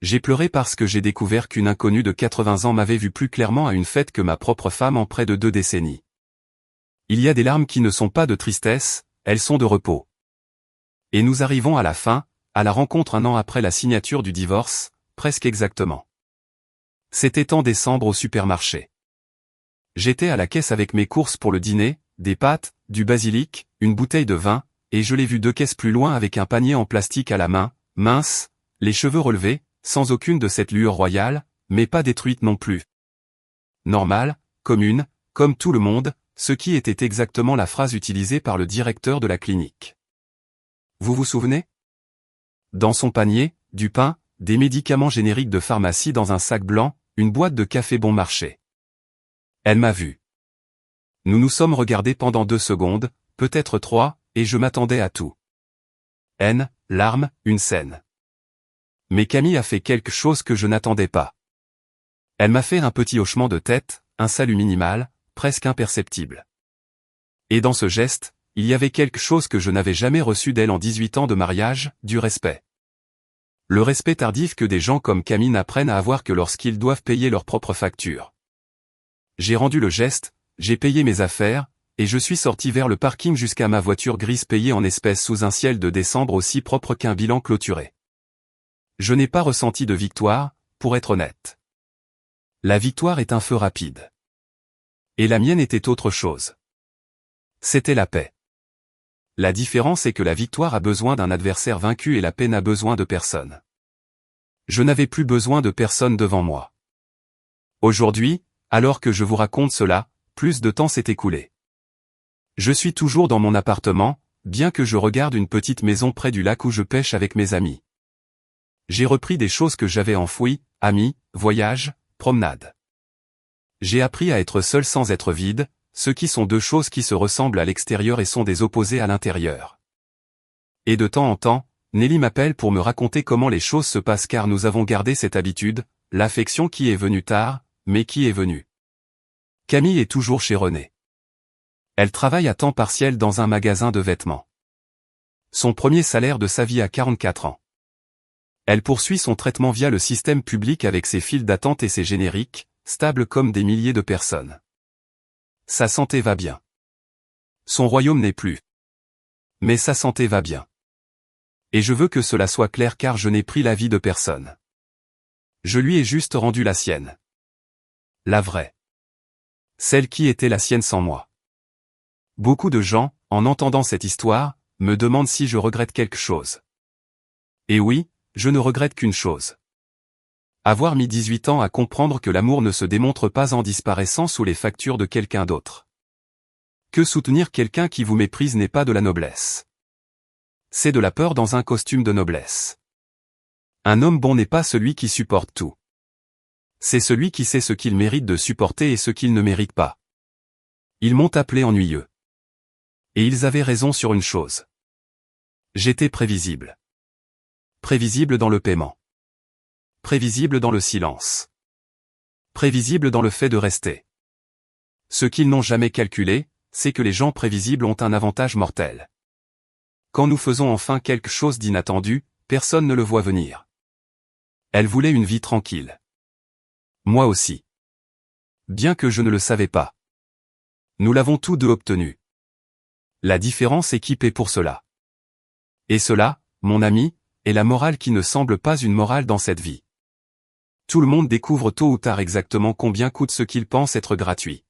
J'ai pleuré parce que j'ai découvert qu'une inconnue de 80 ans m'avait vu plus clairement à une fête que ma propre femme en près de 2 décennies. Il y a des larmes qui ne sont pas de tristesse, elles sont de repos. Et nous arrivons à la fin, à la rencontre 1 an après la signature du divorce, presque exactement. C'était en décembre au supermarché. J'étais à la caisse avec mes courses pour le dîner, des pâtes, du basilic, une bouteille de vin, et je l'ai vu 2 caisses plus loin avec un panier en plastique à la main, mince, les cheveux relevés, sans aucune de cette lueur royale, mais pas détruite non plus. Normale, commune, comme tout le monde, ce qui était exactement la phrase utilisée par le directeur de la clinique. Vous vous souvenez? Dans son panier, du pain, des médicaments génériques de pharmacie dans un sac blanc, une boîte de café bon marché. Elle m'a vu. Nous nous sommes regardés pendant 2 secondes, peut-être 3, et je m'attendais à tout. Haine, larmes, une scène. Mais Camille a fait quelque chose que je n'attendais pas. Elle m'a fait un petit hochement de tête, un salut minimal, presque imperceptible. Et dans ce geste, il y avait quelque chose que je n'avais jamais reçu d'elle en 18 ans de mariage, du respect. Le respect tardif que des gens comme Camille n'apprennent à avoir que lorsqu'ils doivent payer leurs propres factures. J'ai rendu le geste, j'ai payé mes affaires, et je suis sorti vers le parking jusqu'à ma voiture grise payée en espèces sous un ciel de décembre aussi propre qu'un bilan clôturé. Je n'ai pas ressenti de victoire, pour être honnête. La victoire est un feu rapide. Et la mienne était autre chose. C'était la paix. La différence est que la victoire a besoin d'un adversaire vaincu et la paix n'a besoin de personne. Je n'avais plus besoin de personne devant moi. Aujourd'hui, alors que je vous raconte cela, plus de temps s'est écoulé. Je suis toujours dans mon appartement, bien que je regarde une petite maison près du lac où je pêche avec mes amis. J'ai repris des choses que j'avais enfouies, amis, voyages, promenades. J'ai appris à être seul sans être vide, ce qui sont 2 choses qui se ressemblent à l'extérieur et sont des opposés à l'intérieur. Et de temps en temps, Nelly m'appelle pour me raconter comment les choses se passent car nous avons gardé cette habitude, l'affection qui est venue tard, mais qui est venue. Camille est toujours chez René. Elle travaille à temps partiel dans un magasin de vêtements. Son premier salaire de sa vie à 44 ans. Elle poursuit son traitement via le système public avec ses files d'attente et ses génériques, stables comme des milliers de personnes. Sa santé va bien. Son royaume n'est plus. Mais sa santé va bien. Et je veux que cela soit clair car je n'ai pris la vie de personne. Je lui ai juste rendu la sienne. La vraie. Celle qui était la sienne sans moi. Beaucoup de gens, en entendant cette histoire, me demandent si je regrette quelque chose. Et oui, je ne regrette qu'une chose. Avoir mis 18 ans à comprendre que l'amour ne se démontre pas en disparaissant sous les factures de quelqu'un d'autre. Que soutenir quelqu'un qui vous méprise n'est pas de la noblesse. C'est de la peur dans un costume de noblesse. Un homme bon n'est pas celui qui supporte tout. C'est celui qui sait ce qu'il mérite de supporter et ce qu'il ne mérite pas. Ils m'ont appelé ennuyeux. Et ils avaient raison sur une chose. J'étais prévisible. Prévisible dans le paiement. Prévisible dans le silence. Prévisible dans le fait de rester. Ce qu'ils n'ont jamais calculé, c'est que les gens prévisibles ont un avantage mortel. Quand nous faisons enfin quelque chose d'inattendu, personne ne le voit venir. Elle voulait une vie tranquille. Moi aussi. Bien que je ne le savais pas. Nous l'avons tous deux obtenu. La différence est qui paie pour cela. Et cela, mon ami, est la morale qui ne semble pas une morale dans cette vie. Tout le monde découvre tôt ou tard exactement combien coûte ce qu'il pense être gratuit.